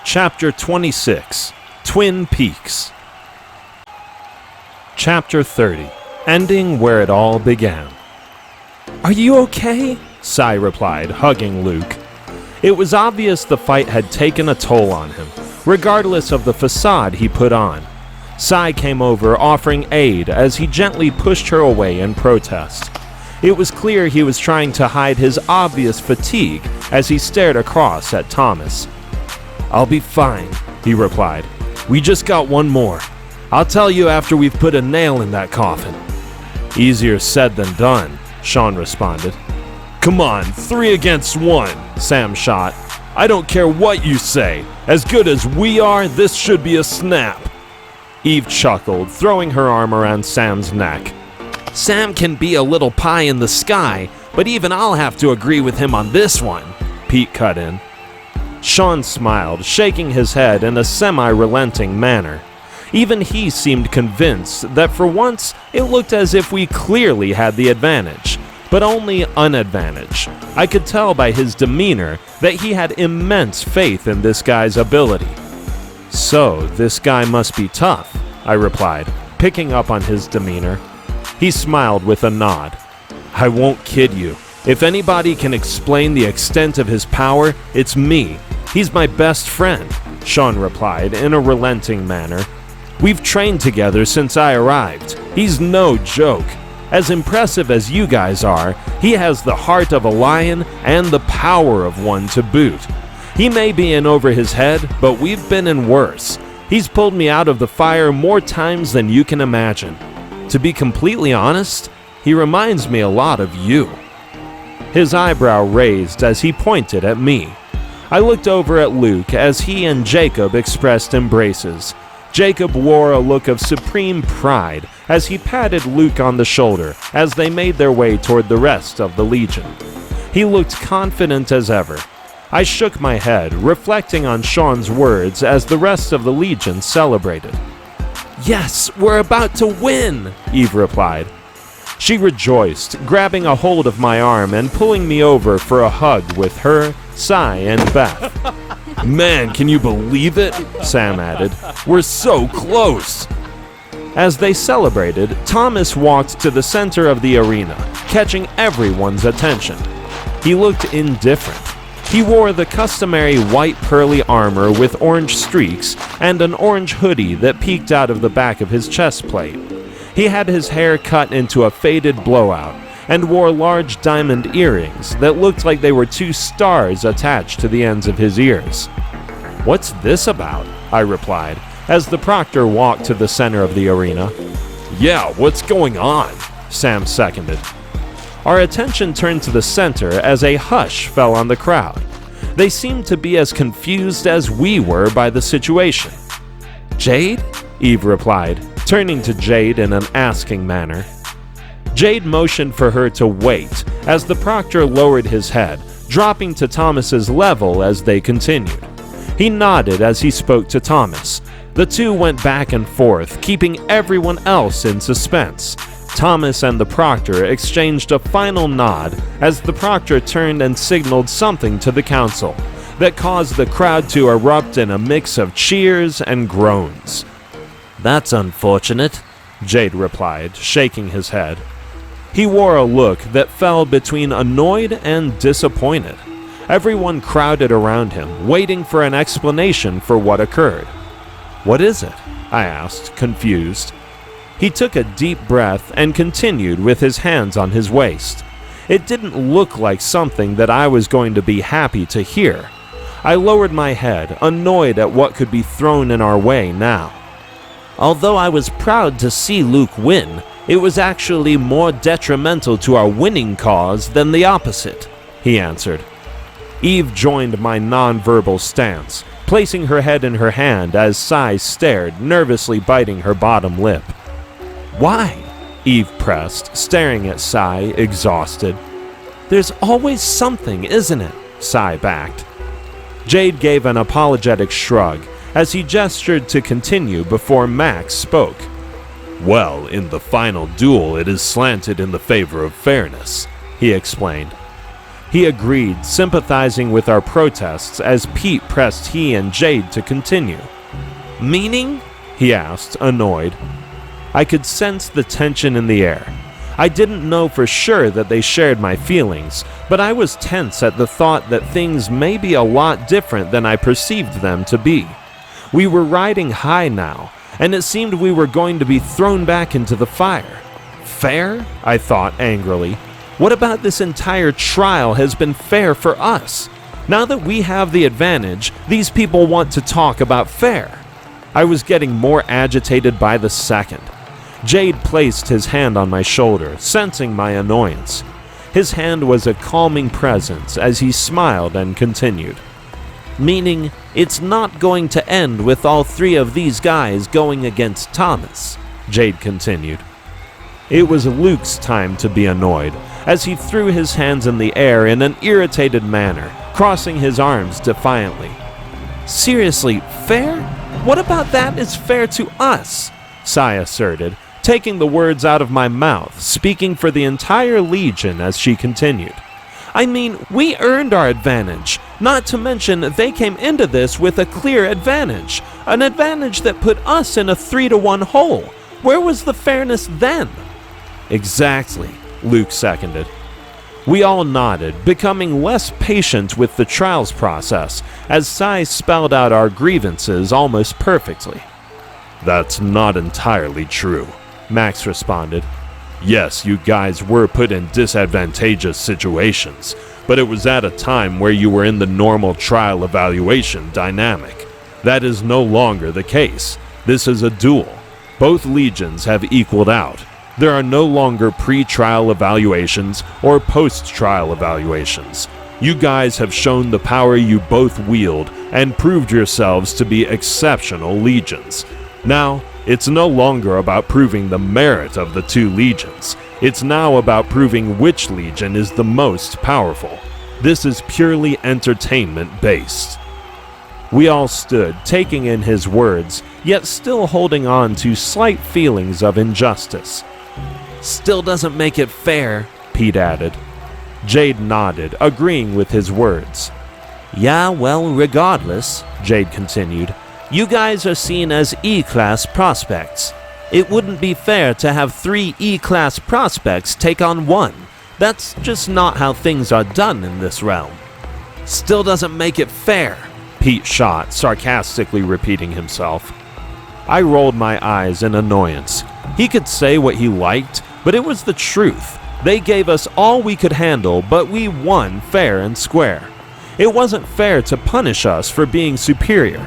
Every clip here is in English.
Chapter 26, Twin Peaks. Chapter 30, Ending Where It All Began. "Are you okay?" Sai replied, hugging Luke. It was obvious the fight had taken a toll on him, regardless of the facade he put on. Sai came over offering aid as he gently pushed her away in protest. It was clear he was trying to hide his obvious fatigue as he stared across at Thomas. "I'll be fine," he replied. "We just got one more. I'll tell you after we've put a nail in that coffin." "Easier said than done," Sean responded. "Come on, 3 against 1, Sam shot. "I don't care what you say. As good as we are, this should be a snap." Eve chuckled, throwing her arm around Sam's neck. "Sam can be a little pie in the sky, but even I'll have to agree with him on this one," Pete cut in. Sean smiled, shaking his head in a semi-relenting manner. Even he seemed convinced that for once it looked as if we clearly had the advantage, but only an advantage. I could tell by his demeanor that he had immense faith in this guy's ability. "So, this guy must be tough," I replied, picking up on his demeanor. He smiled with a nod. "I won't kid you. If anybody can explain the extent of his power, it's me. He's my best friend," Sean replied in a relenting manner. "We've trained together since I arrived. He's no joke. As impressive as you guys are, he has the heart of a lion and the power of one to boot. He may be in over his head, but we've been in worse. He's pulled me out of the fire more times than you can imagine. To be completely honest, he reminds me a lot of you." His eyebrow raised as he pointed at me. I looked over at Luke as he and Jacob expressed embraces. Jacob wore a look of supreme pride as he patted Luke on the shoulder as they made their way toward the rest of the Legion. He looked confident as ever. I shook my head, reflecting on Sean's words as the rest of the Legion celebrated. "Yes, we're about to win," Eve replied. She rejoiced, grabbing a hold of my arm and pulling me over for a hug with her, Sai, and Beth. "Man, can you believe it?" Sam added. "We're so close." As they celebrated, Thomas walked to the center of the arena, catching everyone's attention. He looked indifferent. He wore the customary white pearly armor with orange streaks and an orange hoodie that peeked out of the back of his chest plate. He had his hair cut into a faded blowout and wore large diamond earrings that looked like they were 2 stars attached to the ends of his ears. "What's this about?" I replied, as the proctor walked to the center of the arena. "Yeah, what's going on?" Sam seconded. Our attention turned to the center as a hush fell on the crowd. They seemed to be as confused as we were by the situation. "Jade?" Eve replied, turning to Jade in an asking manner. Jade motioned for her to wait as the proctor lowered his head, dropping to Thomas's level as they continued. He nodded as he spoke to Thomas. The two went back and forth, keeping everyone else in suspense. Thomas and the proctor exchanged a final nod as the proctor turned and signaled something to the council that caused the crowd to erupt in a mix of cheers and groans. "That's unfortunate," Jade replied, shaking his head. He wore a look that fell between annoyed and disappointed. Everyone crowded around him, waiting for an explanation for what occurred. "What is it?" I asked, confused. He took a deep breath and continued with his hands on his waist. It didn't look like something that I was going to be happy to hear. I lowered my head, annoyed at what could be thrown in our way now. "Although I was proud to see Luke win, it was actually more detrimental to our winning cause than the opposite," he answered. Eve joined my non-verbal stance, placing her head in her hand as Sai stared, nervously biting her bottom lip. "Why?" Eve pressed, staring at Sai, exhausted. "There's always something, isn't it?" Sai backed. Jade gave an apologetic shrug as he gestured to continue before Max spoke. "Well, in the final duel it is slanted in the favor of fairness," he explained. He agreed, sympathizing with our protests as Pete pressed he and Jade to continue. "Meaning?" he asked, annoyed. I could sense the tension in the air. I didn't know for sure that they shared my feelings, but I was tense at the thought that things may be a lot different than I perceived them to be. We were riding high now, and it seemed we were going to be thrown back into the fire. Fair? I thought angrily. What about this entire trial has been fair for us? Now that we have the advantage, these people want to talk about fair. I was getting more agitated by the second. Jade placed his hand on my shoulder, sensing my annoyance. His hand was a calming presence as he smiled and continued. "Meaning, it's not going to end with all three of these guys going against Thomas," Jade continued. It was Luke's time to be annoyed, as he threw his hands in the air in an irritated manner, crossing his arms defiantly. "Seriously, fair? What about that is fair to us?" Sai asserted, taking the words out of my mouth, speaking for the entire Legion as she continued. "I mean, we earned our advantage, not to mention they came into this with a clear advantage, an advantage that put us in a 3-1 hole. Where was the fairness then?" "Exactly," Luke seconded. We all nodded, becoming less patient with the trials process, as Sai spelled out our grievances almost perfectly. "That's not entirely true," Max responded. "Yes, you guys were put in disadvantageous situations, but it was at a time where you were in the normal trial evaluation dynamic. That is no longer the case. This is a duel. Both legions have equaled out. There are no longer pre-trial evaluations or post-trial evaluations. You guys have shown the power you both wield and proved yourselves to be exceptional legions. Now, it's no longer about proving the merit of the two legions. It's now about proving which legion is the most powerful. This is purely entertainment-based." We all stood, taking in his words, yet still holding on to slight feelings of injustice. "Still doesn't make it fair," Pete added. Jade nodded, agreeing with his words. "Yeah, well, regardless," Jade continued, "you guys are seen as E-class prospects. It wouldn't be fair to have 3 E-class prospects take on 1. That's just not how things are done in this realm." "Still doesn't make it fair," Pete shot, sarcastically repeating himself. I rolled my eyes in annoyance. He could say what he liked, but it was the truth. They gave us all we could handle, but we won fair and square. It wasn't fair to punish us for being superior.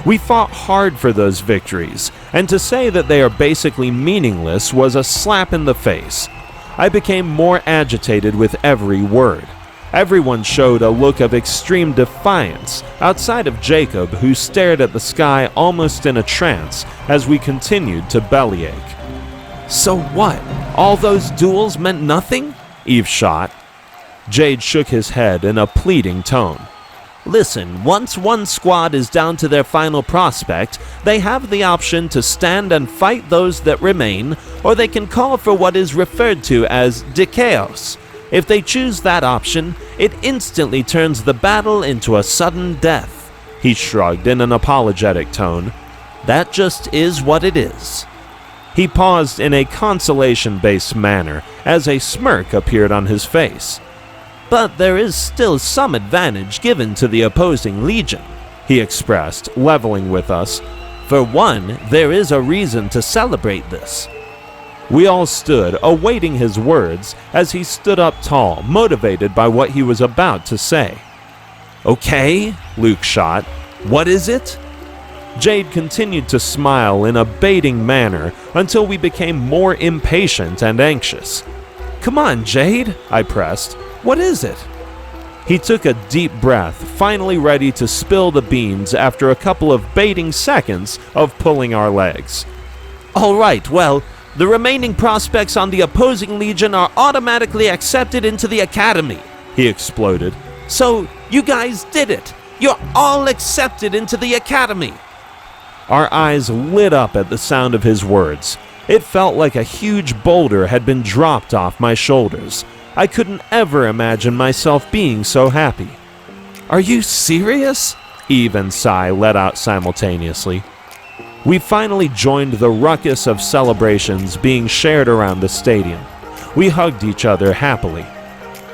We fought hard for those victories, and to say that they are basically meaningless was a slap in the face. I became more agitated with every word. Everyone showed a look of extreme defiance, outside of Jacob, who stared at the sky almost in a trance as we continued to bellyache. "So what? All those duels meant nothing?" Eve shot. Jade shook his head in a pleading tone. "Listen, once one squad is down to their final prospect, they have the option to stand and fight those that remain, or they can call for what is referred to as Dikaos. If they choose that option, it instantly turns the battle into a sudden death." He shrugged in an apologetic tone. "That just is what it is." He paused in a consolation-based manner as a smirk appeared on his face. "But there is still some advantage given to the opposing legion," he expressed, leveling with us. "For one, there is a reason to celebrate this." We all stood, awaiting his words, as he stood up tall, motivated by what he was about to say. "Okay," Luke shot. "What is it?" Jade continued to smile in a baiting manner until we became more impatient and anxious. "Come on, Jade," I pressed. "What is it?" He took a deep breath, finally ready to spill the beans after a couple of baiting seconds of pulling our legs. "All right, well, the remaining prospects on the opposing legion are automatically accepted into the academy," he exploded. "So, you guys did it! You're all accepted into the academy!" Our eyes lit up at the sound of his words. It felt like a huge boulder had been dropped off my shoulders. I couldn't ever imagine myself being so happy. Are you serious? Eve and Sai let out simultaneously. We finally joined the ruckus of celebrations being shared around the stadium. We hugged each other happily.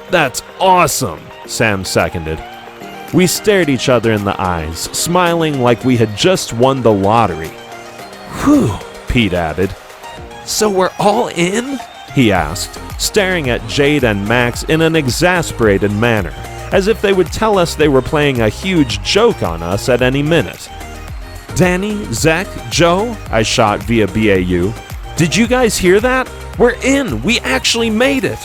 That's awesome, Sam seconded. We stared each other in the eyes, smiling like we had just won the lottery. Whew, Pete added. So we're all in? He asked, staring at Jade and Max in an exasperated manner, as if they would tell us they were playing a huge joke on us at any minute. Danny, Zach, Joe, I shot via BAU. Did you guys hear that? We're in! We actually made it!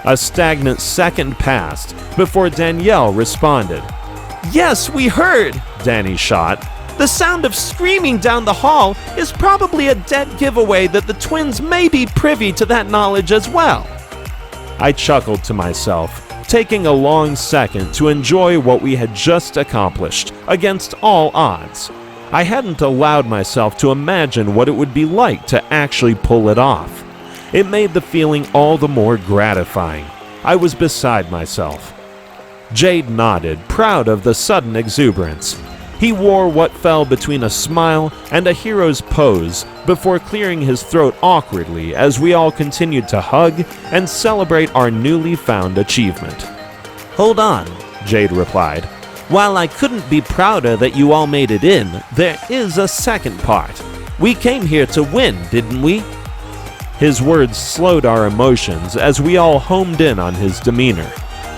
A stagnant second passed before Danielle responded. Yes, we heard, Danny shot. The sound of screaming down the hall is probably a dead giveaway that the twins may be privy to that knowledge as well. I chuckled to myself, taking a long second to enjoy what we had just accomplished against all odds. I hadn't allowed myself to imagine what it would be like to actually pull it off. It made the feeling all the more gratifying. I was beside myself. Jade nodded, proud of the sudden exuberance. He wore what fell between a smile and a hero's pose before clearing his throat awkwardly as we all continued to hug and celebrate our newly found achievement. Hold on, Jade replied. While I couldn't be prouder that you all made it in, there is a second part. We came here to win, didn't we? His words slowed our emotions as we all homed in on his demeanor.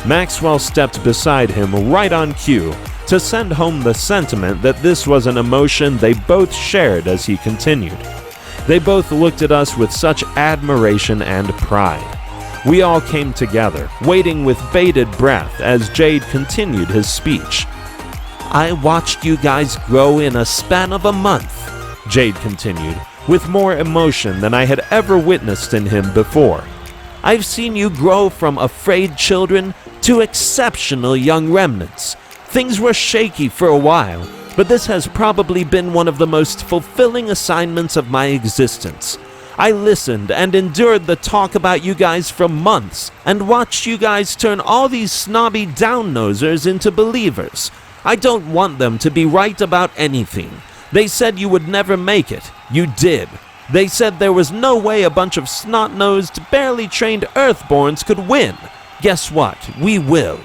Maxwell stepped beside him right on cue to send home the sentiment that this was an emotion they both shared as he continued. They both looked at us with such admiration and pride. We all came together, waiting with bated breath as Jade continued his speech. I watched you guys grow in a span of a month, Jade continued, with more emotion than I had ever witnessed in him before. I've seen you grow from afraid children to exceptional young remnants. Things were shaky for a while, but this has probably been one of the most fulfilling assignments of my existence. I listened and endured the talk about you guys for months and watched you guys turn all these snobby down-nosers into believers. I don't want them to be right about anything. They said you would never make it. You did. They said there was no way a bunch of snot-nosed, barely trained Earthborns could win. Guess what? We will.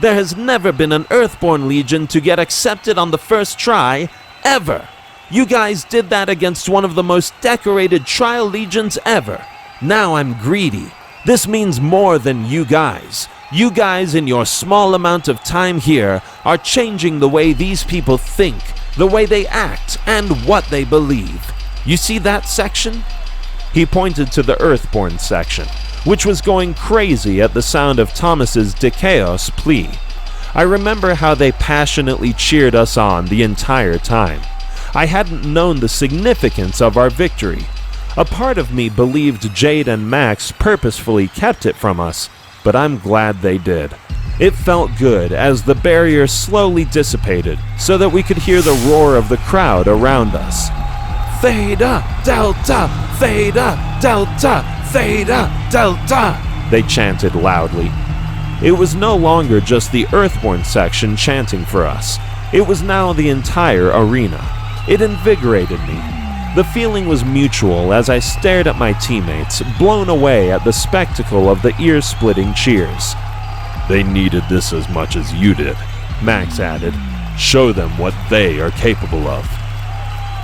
There has never been an Earthborn Legion to get accepted on the first try, ever. You guys did that against one of the most decorated trial legions ever. Now I'm greedy. This means more than you guys. You guys in your small amount of time here are changing the way these people think, the way they act, and what they believe. You see that section? He pointed to the Earthborn section, which was going crazy at the sound of Thomas's Dikeos plea. I remember how they passionately cheered us on the entire time. I hadn't known the significance of our victory. A part of me believed Jade and Max purposefully kept it from us, but I'm glad they did. It felt good as the barrier slowly dissipated so that we could hear the roar of the crowd around us. Theta, Delta, Theta, Delta, Theta, Delta, they chanted loudly. It was no longer just the Earthborn section chanting for us. It was now the entire arena. It invigorated me. The feeling was mutual as I stared at my teammates, blown away at the spectacle of the ear-splitting cheers. They needed this as much as you did, Max added. Show them what they are capable of.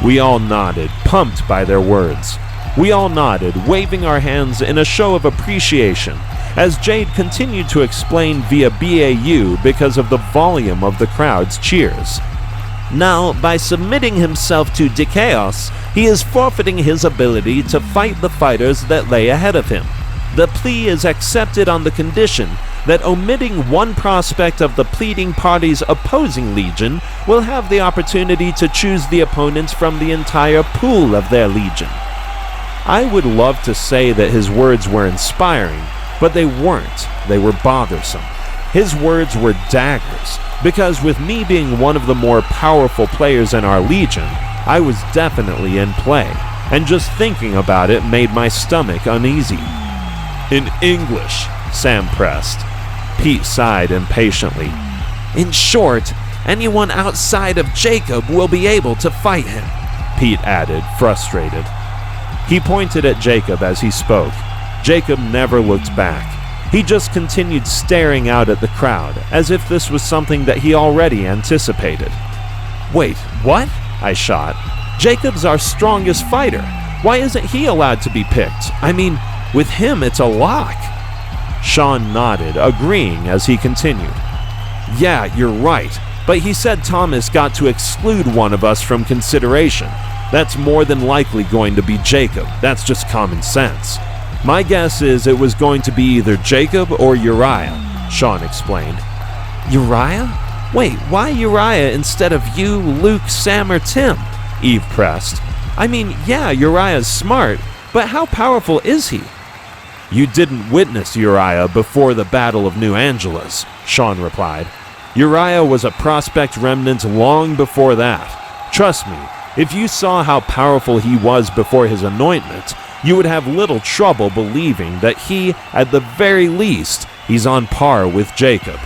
We all nodded, pumped by their words. We all nodded, waving our hands in a show of appreciation, as Jade continued to explain via BAU because of the volume of the crowd's cheers. Now, by submitting himself to Dikeos, he is forfeiting his ability to fight the fighters that lay ahead of him. The plea is accepted on the condition that omitting one prospect of the pleading party's opposing legion will have the opportunity to choose the opponents from the entire pool of their legion. I would love to say that his words were inspiring, but they weren't. They were bothersome. His words were daggers, because with me being one of the more powerful players in our legion, I was definitely in play, and just thinking about it made my stomach uneasy. In English, Sam pressed. Pete sighed impatiently. In short, anyone outside of Jacob will be able to fight him, Pete added, frustrated. He pointed at Jacob as he spoke. Jacob never looked back. He just continued staring out at the crowd, as if this was something that he already anticipated. Wait, what? I shot. Jacob's our strongest fighter. Why isn't he allowed to be picked? I mean, with him it's a lock. Sean nodded, agreeing as he continued. Yeah, you're right, but he said Thomas got to exclude one of us from consideration. That's more than likely going to be Jacob. That's just common sense. My guess is it was going to be either Jacob or Uriah, Sean explained. Uriah? Wait, why Uriah instead of you, Luke, Sam, or Tim? Eve pressed. I mean, yeah, Uriah's smart, but how powerful is he? You didn't witness Uriah before the Battle of New Angeles, Sean replied. Uriah was a prospect remnant long before that. Trust me, if you saw how powerful he was before his anointment, you would have little trouble believing that he, at the very least, he's on par with Jacob.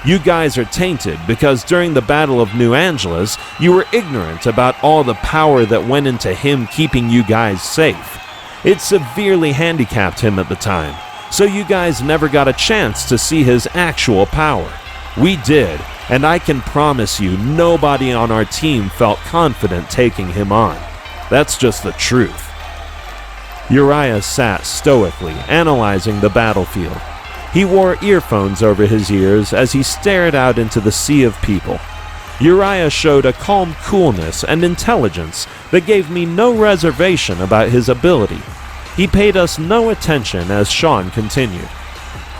You guys are tainted because during the Battle of New Angeles, you were ignorant about all the power that went into him keeping you guys safe. It severely handicapped him at the time, so you guys never got a chance to see his actual power. We did, and I can promise you nobody on our team felt confident taking him on. That's just the truth. Uriah sat stoically, analyzing the battlefield. He wore earphones over his ears as he stared out into the sea of people. Uriah showed a calm coolness and intelligence that gave me no reservation about his ability. He paid us no attention as Sean continued.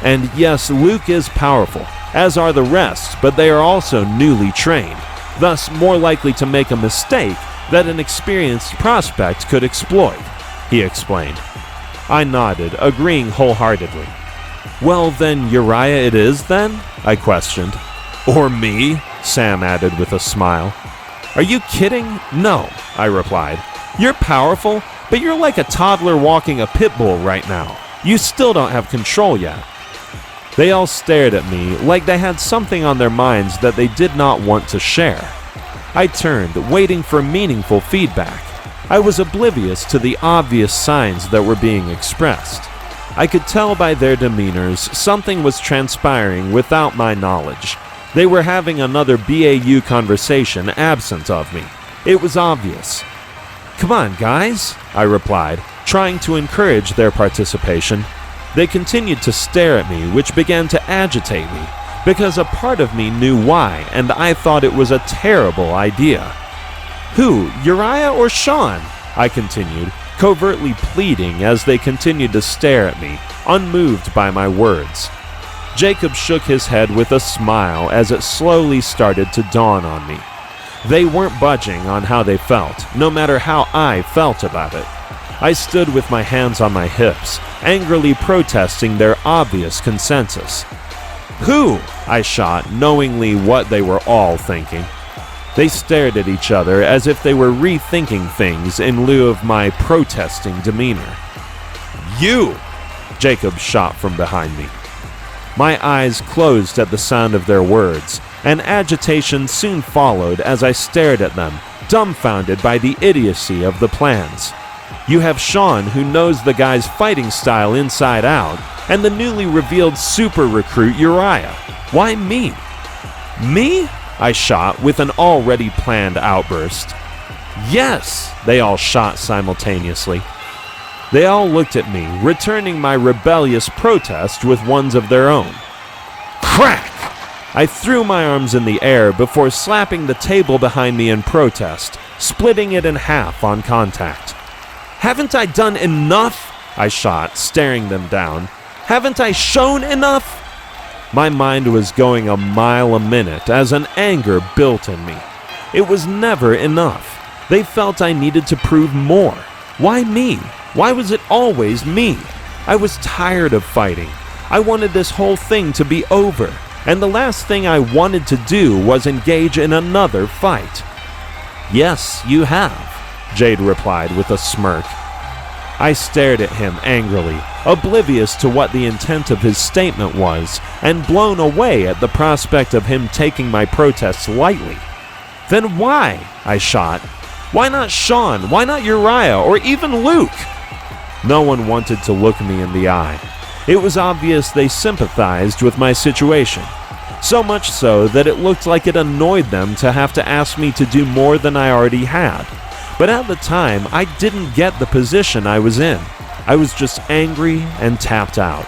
And yes, Luke is powerful, as are the rest, but they are also newly trained, thus more likely to make a mistake that an experienced prospect could exploit, he explained. I nodded, agreeing wholeheartedly. Well, then Uriah it is, then? I questioned. Or me? Sam added with a smile. Are you kidding? No, I replied. You're powerful, but you're like a toddler walking a pit bull right now. You still don't have control yet. They all stared at me like they had something on their minds that they did not want to share. I turned, waiting for meaningful feedback. I was oblivious to the obvious signs that were being expressed. I could tell by their demeanors something was transpiring without my knowledge. They were having another BAU conversation absent of me. It was obvious. Come on, guys, I replied, trying to encourage their participation. They continued to stare at me, which began to agitate me, because a part of me knew why, and I thought it was a terrible idea. Who, Uriah or Sean? I continued, covertly pleading as they continued to stare at me, unmoved by my words. Jacob shook his head with a smile as it slowly started to dawn on me. They weren't budging on how they felt, no matter how I felt about it. I stood with my hands on my hips, angrily protesting their obvious consensus. Who? I shot, knowingly what they were all thinking. They stared at each other as if they were rethinking things in lieu of my protesting demeanor. You! Jacob shot from behind me. My eyes closed at the sound of their words, and agitation soon followed as I stared at them, dumbfounded by the idiocy of the plans. You have Sean, who knows the guy's fighting style inside out, and the newly revealed super recruit Uriah. Why me? Me? I shot with an already planned outburst. Yes, they all shot simultaneously. They all looked at me, returning my rebellious protest with ones of their own. Crack! I threw my arms in the air before slapping the table behind me in protest, splitting it in half on contact. Haven't I done enough? I shot, staring them down. Haven't I shown enough? My mind was going a mile a minute as an anger built in me. It was never enough. They felt I needed to prove more. Why me? Why was it always me? I was tired of fighting. I wanted this whole thing to be over, and the last thing I wanted to do was engage in another fight. Yes, you have, Jade replied with a smirk. I stared at him angrily, oblivious to what the intent of his statement was, and blown away at the prospect of him taking my protests lightly. "Then why?" I shot. "Why not Sean? Why not Uriah? Or even Luke?" No one wanted to look me in the eye. It was obvious they sympathized with my situation. So much so that it looked like it annoyed them to have to ask me to do more than I already had. But at the time, I didn't get the position I was in. I was just angry and tapped out.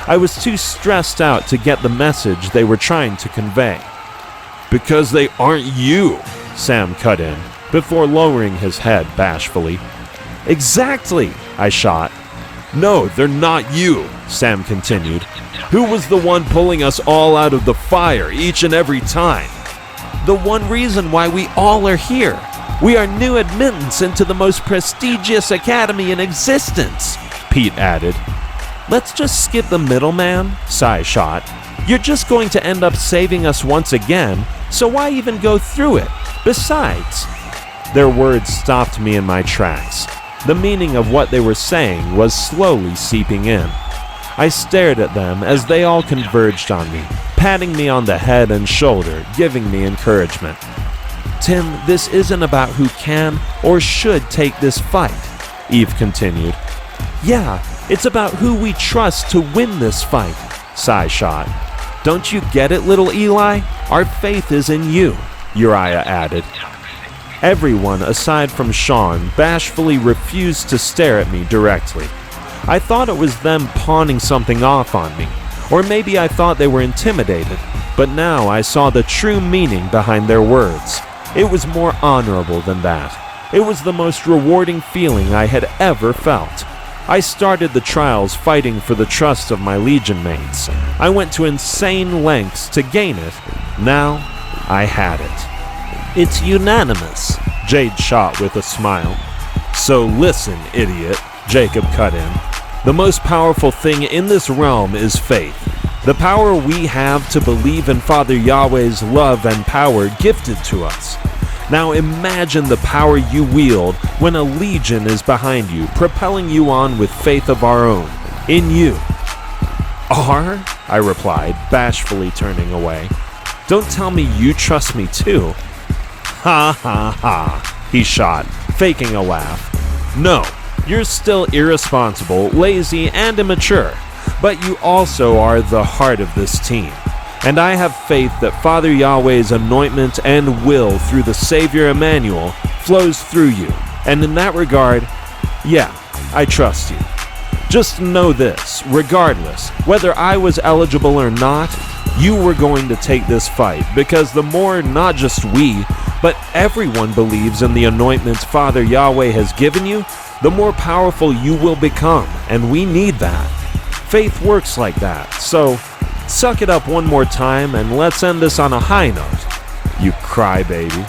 I was too stressed out to get the message they were trying to convey. "Because they aren't you," Sam cut in, before lowering his head bashfully. "Exactly," I shot. "No, they're not you," Sam continued. "Who was the one pulling us all out of the fire each and every time?" "The one reason why we all are here. We are new admittance into the most prestigious academy in existence," Pete added. "Let's just skip the middleman," Sai shot. "You're just going to end up saving us once again, so why even go through it? Besides..." Their words stopped me in my tracks. The meaning of what they were saying was slowly seeping in. I stared at them as they all converged on me, patting me on the head and shoulder, giving me encouragement. "Tim, this isn't about who can or should take this fight," Eve continued. "Yeah, it's about who we trust to win this fight," Sai shot. "Don't you get it, little Eli? Our faith is in you," Uriah added. Everyone, aside from Sean, bashfully refused to stare at me directly. I thought it was them pawning something off on me, or maybe I thought they were intimidated, but now I saw the true meaning behind their words. It was more honorable than that. It was the most rewarding feeling I had ever felt. I started the trials fighting for the trust of my Legion mates. I went to insane lengths to gain it. Now, I had it. "It's unanimous," Jade shot with a smile. "So listen, idiot," Jacob cut in. "The most powerful thing in this realm is faith. The power we have to believe in Father Yahweh's love and power gifted to us. Now imagine the power you wield when a legion is behind you, propelling you on with faith of our own, in you." "Our?" I replied, bashfully turning away. "Don't tell me you trust me too." "Ha ha ha," he shot, faking a laugh. "No, you're still irresponsible, lazy, and immature, but you also are the heart of this team. And I have faith that Father Yahweh's anointment and will through the Savior Emmanuel flows through you, and in that regard, yeah, I trust you. Just know this, regardless, whether I was eligible or not, you were going to take this fight, because the more not just we, but everyone believes in the anointment Father Yahweh has given you, the more powerful you will become, and we need that. Faith works like that, so suck it up one more time and let's end this on a high note, you crybaby."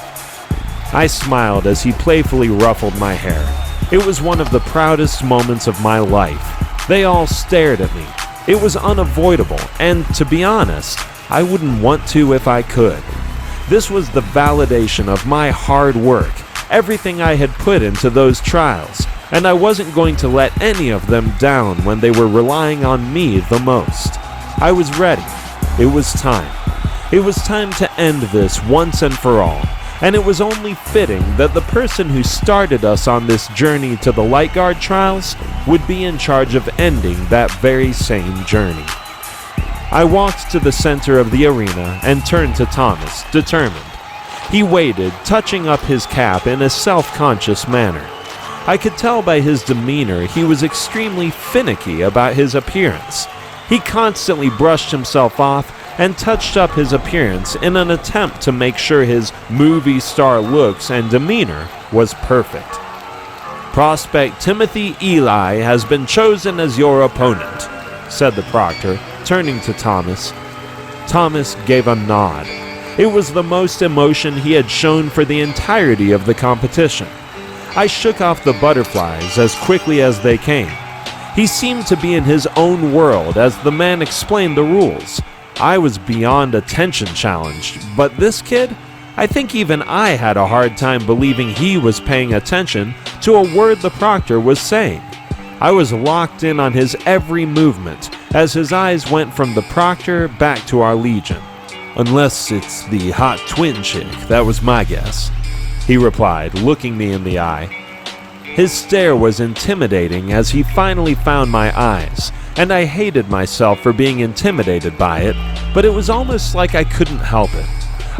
I smiled as he playfully ruffled my hair. It was one of the proudest moments of my life. They all stared at me. It was unavoidable, and to be honest, I wouldn't want to if I could. This was the validation of my hard work, everything I had put into those trials, and I wasn't going to let any of them down when they were relying on me the most. I was ready. It was time. It was time to end this once and for all, and it was only fitting that the person who started us on this journey to the Light Guard trials would be in charge of ending that very same journey. I walked to the center of the arena and turned to Thomas, determined. He waited, touching up his cap in a self-conscious manner. I could tell by his demeanor he was extremely finicky about his appearance. He constantly brushed himself off and touched up his appearance in an attempt to make sure his movie star looks and demeanor was perfect. "Prospect Timothy Eli has been chosen as your opponent," said the proctor, turning to Thomas. Thomas gave a nod. It was the most emotion he had shown for the entirety of the competition. I shook off the butterflies as quickly as they came. He seemed to be in his own world as the man explained the rules. I was beyond attention challenged, but this kid? I think even I had a hard time believing he was paying attention to a word the proctor was saying. I was locked in on his every movement as his eyes went from the proctor back to our legion. "Unless it's the hot twin chick, that was my guess," he replied, looking me in the eye. His stare was intimidating as he finally found my eyes, and I hated myself for being intimidated by it, but it was almost like I couldn't help it.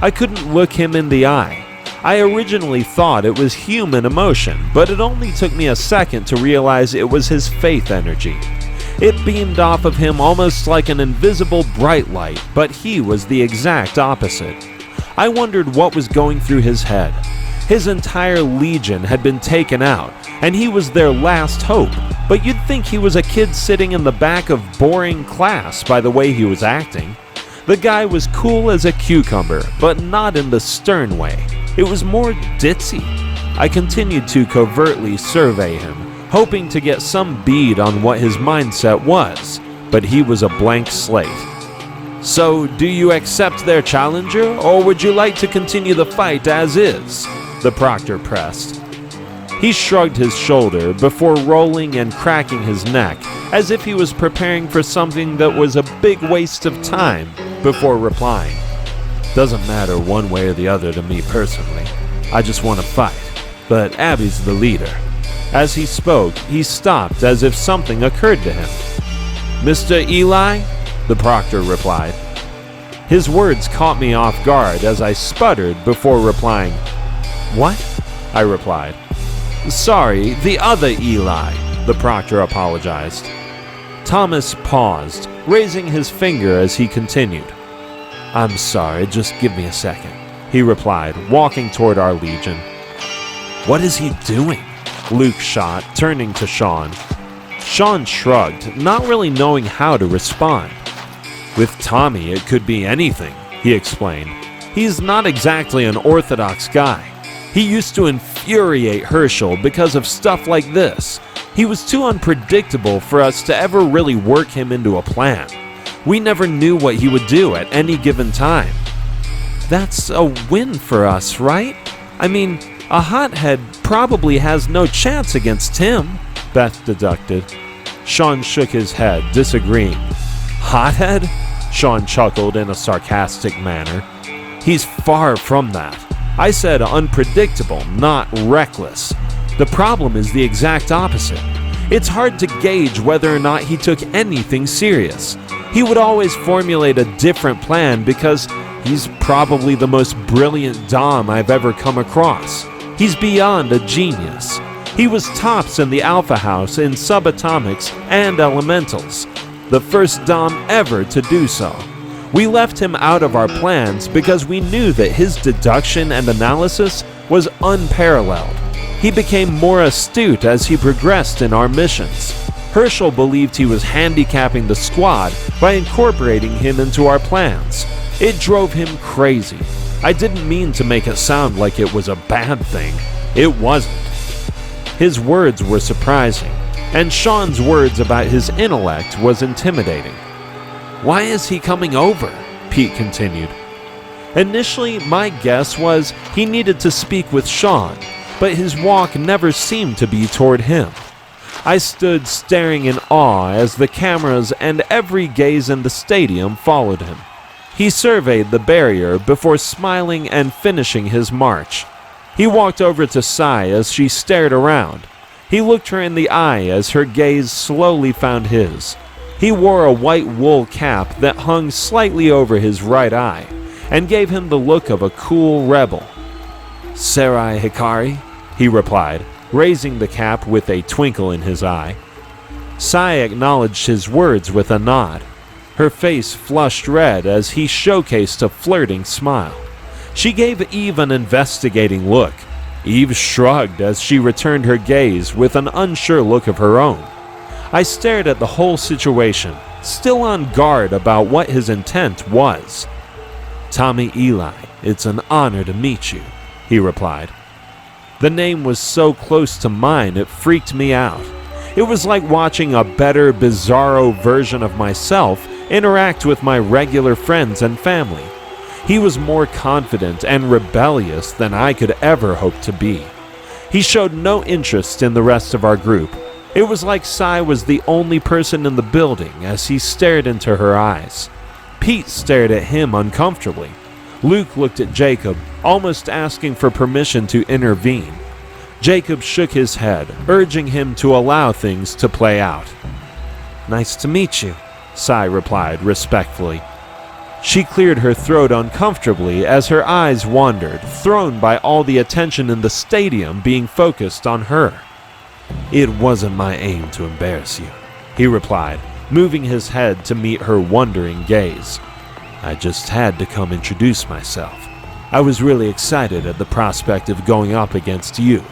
I couldn't look him in the eye. I originally thought it was human emotion, but it only took me a second to realize it was his faith energy. It beamed off of him almost like an invisible bright light, but he was the exact opposite. I wondered what was going through his head. His entire legion had been taken out, and he was their last hope, but you'd think he was a kid sitting in the back of boring class by the way he was acting. The guy was cool as a cucumber, but not in the stern way. It was more ditzy. I continued to covertly survey him, hoping to get some bead on what his mindset was, but he was a blank slate. "So, do you accept their challenger, or would you like to continue the fight as is?" the proctor pressed. He shrugged his shoulder before rolling and cracking his neck, as if he was preparing for something that was a big waste of time, before replying. "Doesn't matter one way or the other to me personally. I just want to fight, but Abby's the leader." As he spoke, he stopped as if something occurred to him. "Mr. Eli?" the proctor replied. His words caught me off guard as I sputtered before replying. "What?" I replied. "Sorry, the other Eli," the proctor apologized. Thomas paused, raising his finger as he continued. "I'm sorry, just give me a second," he replied, walking toward our legion. "What is he doing?" Luke shot, turning to Sean. Sean shrugged, not really knowing how to respond. "With Tommy, it could be anything," he explained. "He's not exactly an orthodox guy. He used to infuriate Herschel because of stuff like this. He was too unpredictable for us to ever really work him into a plan. We never knew what he would do at any given time." "That's a win for us, right? I mean, a hothead probably has no chance against him," Beth deducted. Sean shook his head, disagreeing. "Hothead?" Sean chuckled in a sarcastic manner. "He's far from that. I said unpredictable, not reckless. The problem is the exact opposite. It's hard to gauge whether or not he took anything serious. He would always formulate a different plan because he's probably the most brilliant Dom I've ever come across. He's beyond a genius. He was tops in the Alpha House in subatomics and elementals, the first Dom ever to do so. We left him out of our plans because we knew that his deduction and analysis was unparalleled. He became more astute as he progressed in our missions. Herschel believed he was handicapping the squad by incorporating him into our plans. It drove him crazy. I didn't mean to make it sound like it was a bad thing. It wasn't." His words were surprising, and Sean's words about his intellect was intimidating. "Why is he coming over?" Pete continued. Initially, my guess was he needed to speak with Sean, but his walk never seemed to be toward him. I stood staring in awe as the cameras and every gaze in the stadium followed him. He surveyed the barrier before smiling and finishing his march. He walked over to Sai as she stared around. He looked her in the eye as her gaze slowly found his. He wore a white wool cap that hung slightly over his right eye and gave him the look of a cool rebel. "Sarai Hikari," he replied, raising the cap with a twinkle in his eye. Sai acknowledged his words with a nod. Her face flushed red as he showcased a flirting smile. She gave Eve an investigating look. Eve shrugged as she returned her gaze with an unsure look of her own. I stared at the whole situation, still on guard about what his intent was. "Tommy Eli, it's an honor to meet you," he replied. The name was so close to mine it freaked me out. It was like watching a better, bizarro version of myself interact with my regular friends and family. He was more confident and rebellious than I could ever hope to be. He showed no interest in the rest of our group. It was like Sai was the only person in the building as he stared into her eyes. Pete stared at him uncomfortably. Luke looked at Jacob, almost asking for permission to intervene. Jacob shook his head, urging him to allow things to play out. "Nice to meet you," Sai replied respectfully. She cleared her throat uncomfortably as her eyes wandered, thrown by all the attention in the stadium being focused on her. "It wasn't my aim to embarrass you," he replied, moving his head to meet her wondering gaze. "I just had to come introduce myself. I was really excited at the prospect of going up against you.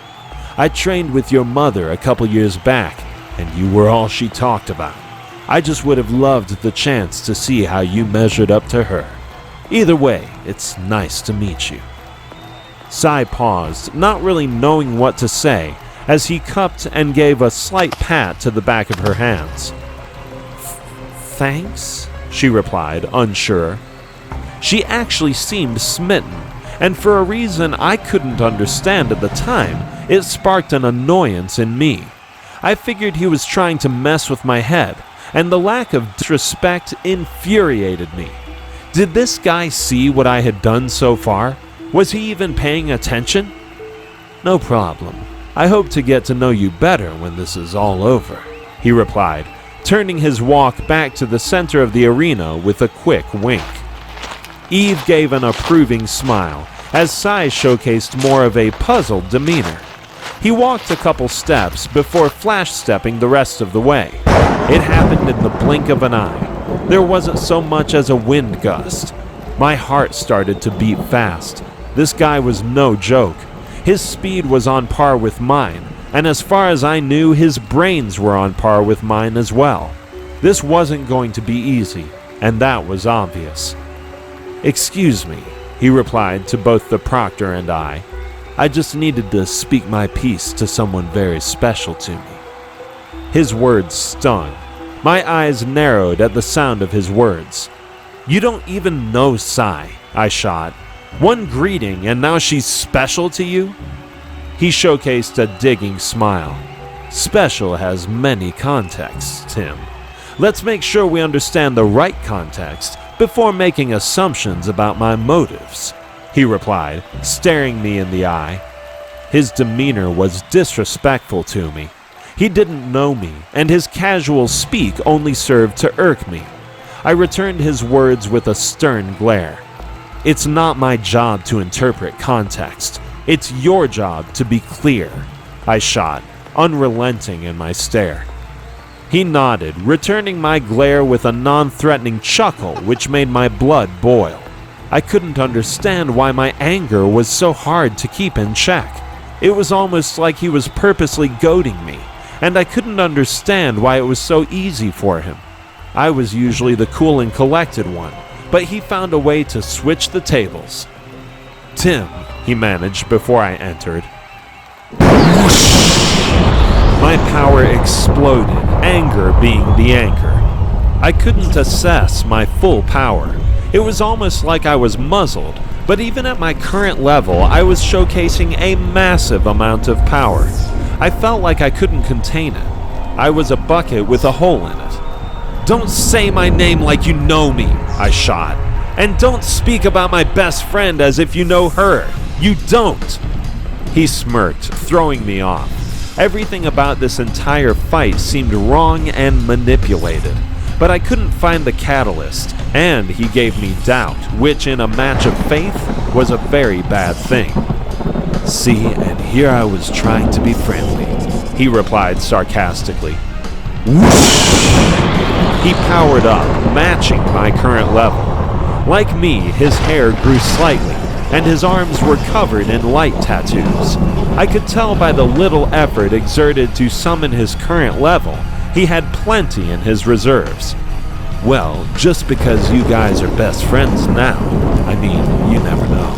I trained with your mother a couple years back, and you were all she talked about. I just would have loved the chance to see how you measured up to her. Either way, it's nice to meet you." Sai paused, not really knowing what to say, as he cupped and gave a slight pat to the back of her hands. "Thanks?" she replied, unsure. She actually seemed smitten, and for a reason I couldn't understand at the time, it sparked an annoyance in me. I figured he was trying to mess with my head, and the lack of disrespect infuriated me. Did this guy see what I had done so far? Was he even paying attention? "No problem. I hope to get to know you better when this is all over," he replied, turning his walk back to the center of the arena with a quick wink. Eve gave an approving smile, as Sai showcased more of a puzzled demeanor. He walked a couple steps before flash-stepping the rest of the way. It happened in the blink of an eye. There wasn't so much as a wind gust. My heart started to beat fast. This guy was no joke. His speed was on par with mine, and as far as I knew, his brains were on par with mine as well. This wasn't going to be easy, and that was obvious. "Excuse me," he replied to both the proctor and I. "I just needed to speak my piece to someone very special to me." His words stung. My eyes narrowed at the sound of his words. "You don't even know Sai," I shot. "One greeting and now she's special to you?" He showcased a digging smile. "Special has many contexts, Tim. Let's make sure we understand the right context before making assumptions about my motives," he replied, staring me in the eye. His demeanor was disrespectful to me. He didn't know me, and his casual speak only served to irk me. I returned his words with a stern glare. "It's not my job to interpret context. It's your job to be clear," I shot, unrelenting in my stare. He nodded, returning my glare with a non-threatening chuckle which made my blood boil. I couldn't understand why my anger was so hard to keep in check. It was almost like he was purposely goading me, and I couldn't understand why it was so easy for him. I was usually the cool and collected one, but he found a way to switch the tables. "Tim," he managed before I entered. My power exploded, anger being the anchor. I couldn't assess my full power. It was almost like I was muzzled, but even at my current level, I was showcasing a massive amount of power. I felt like I couldn't contain it. I was a bucket with a hole in it. "Don't say my name like you know me," I shot. "And don't speak about my best friend as if you know her. You don't." He smirked, throwing me off. Everything about this entire fight seemed wrong and manipulated, but I couldn't find the catalyst, and he gave me doubt, which in a match of faith was a very bad thing. "See, and here I was trying to be friendly," he replied sarcastically. He powered up, matching my current level. Like me, his hair grew slightly, and his arms were covered in light tattoos. I could tell by the little effort exerted to summon his current level, he had plenty in his reserves. "Well, just because you guys are best friends now, I mean, you never know.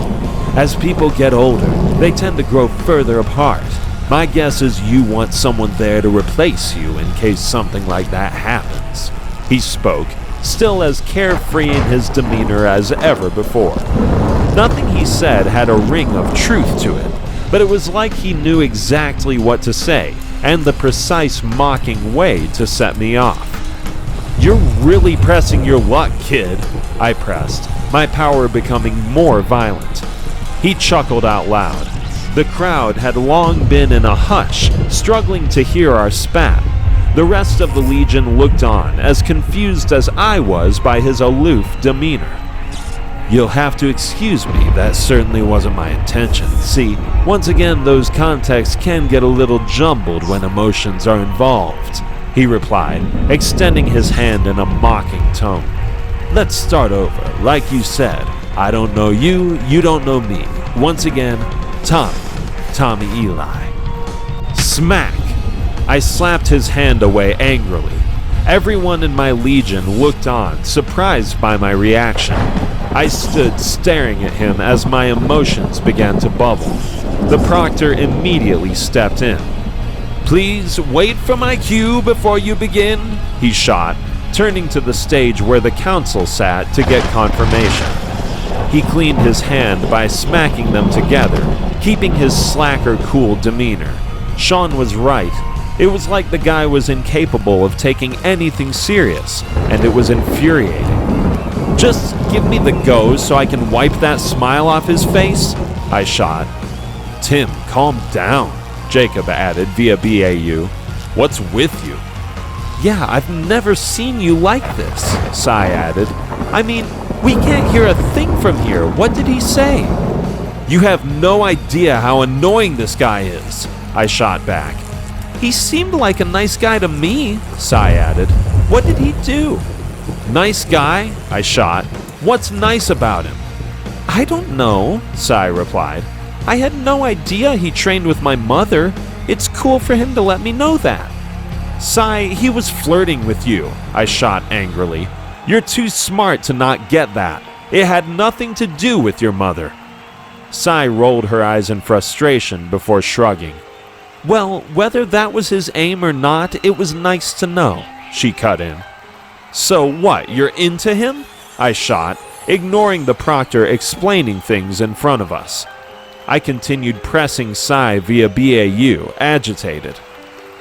As people get older, they tend to grow further apart. My guess is you want someone there to replace you in case something like that happens," he spoke, still as carefree in his demeanor as ever before. Nothing he said had a ring of truth to it, but it was like he knew exactly what to say, and the precise mocking way to set me off. "You're really pressing your luck, kid," I pressed, my power becoming more violent. He chuckled out loud. The crowd had long been in a hush, struggling to hear our spat. The rest of the Legion looked on, as confused as I was by his aloof demeanor. "You'll have to excuse me, that certainly wasn't my intention. See, once again, those contexts can get a little jumbled when emotions are involved," he replied, extending his hand in a mocking tone. "Let's start over. Like you said, I don't know you, you don't know me. Once again, Tommy Eli." Smack! I slapped his hand away angrily. Everyone in my Legion looked on, surprised by my reaction. I stood staring at him as my emotions began to bubble. The proctor immediately stepped in. "Please wait for my cue before you begin," he shot, turning to the stage where the council sat to get confirmation. He cleaned his hand by smacking them together, keeping his slacker cool demeanor. Sean was right. It was like the guy was incapable of taking anything serious, and it was infuriating. "Just give me the go so I can wipe that smile off his face," I shot. "Tim, calm down," Jacob added via BAU. "What's with you?" "Yeah, I've never seen you like this," Sai added. "I mean, we can't hear a thing from here. What did he say?" "You have no idea how annoying this guy is," I shot back. "He seemed like a nice guy to me," Sai added. "What did he do?" "Nice guy?" I shot. "What's nice about him?" "I don't know," Sai replied. "I had no idea he trained with my mother. It's cool for him to let me know that." "Sai, he was flirting with you," I shot angrily. "You're too smart to not get that. It had nothing to do with your mother." Sai rolled her eyes in frustration before shrugging. "Well, whether that was his aim or not, it was nice to know," she cut in. "So what, you're into him?" I shot, ignoring the proctor explaining things in front of us. I continued pressing Sai via BAU, agitated.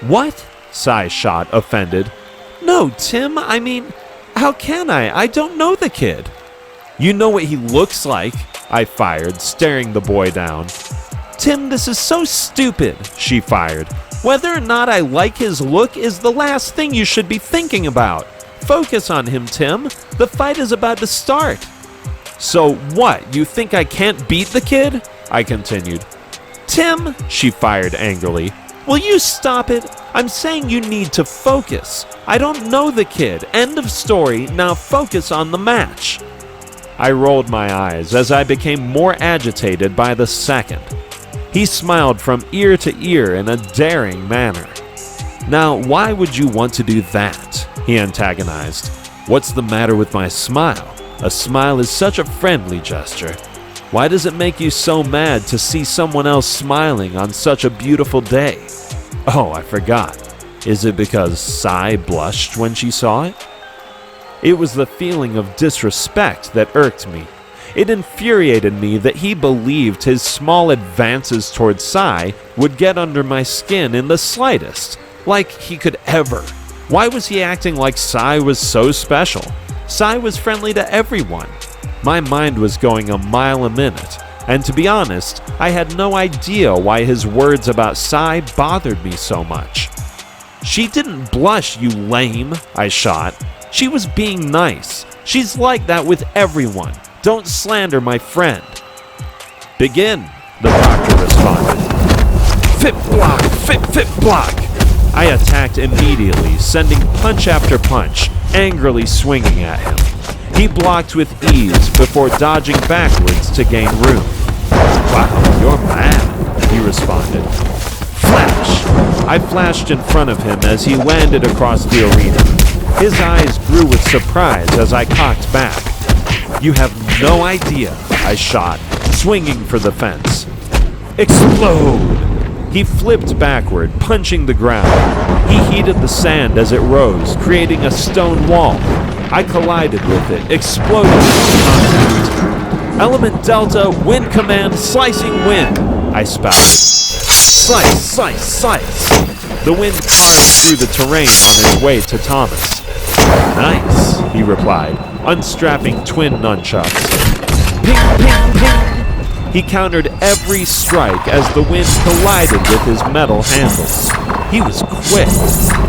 "What?" Sai shot, offended. "No, Tim, I mean, how can I? I don't know the kid." "You know what he looks like," I fired, staring the boy down. "Tim, this is so stupid," she fired. "Whether or not I like his look is the last thing you should be thinking about. Focus on him, Tim. The fight is about to start." "So what, you think I can't beat the kid?" I continued. "Tim," she fired angrily, "will you stop it? I'm saying you need to focus. I don't know the kid. End of story. Now focus on the match." I rolled my eyes as I became more agitated by the second. He smiled from ear to ear in a daring manner. "Now, why would you want to do that?" he antagonized. "What's the matter with my smile? A smile is such a friendly gesture. Why does it make you so mad to see someone else smiling on such a beautiful day? Oh, I forgot. Is it because Sai blushed when she saw it?" It was the feeling of disrespect that irked me. It infuriated me that he believed his small advances towards Sai would get under my skin in the slightest. Like he could ever. Why was he acting like Sai was so special? Sai was friendly to everyone. My mind was going a mile a minute, and to be honest, I had no idea why his words about Sai bothered me so much. "She didn't blush, you lame," I shot. "She was being nice. She's like that with everyone. Don't slander my friend." "Begin," the doctor responded. "Fit block, fit block." I attacked immediately, sending punch after punch, angrily swinging at him. He blocked with ease before dodging backwards to gain room. "Wow, you're mad," he responded. Flash! I flashed in front of him as he landed across the arena. His eyes grew with surprise as I cocked back. "You have no idea," I shot, swinging for the fence. Explode! He flipped backward, punching the ground. He heated the sand as it rose, creating a stone wall. I collided with it, exploding into contact. "Element Delta, wind command, slicing wind," I spouted. Slice, slice, slice. The wind carved through the terrain on its way to Thomas. "Nice," he replied, unstrapping twin nunchucks. "Ping, ping, ping!" He countered every strike as the wind collided with his metal handles. He was quick.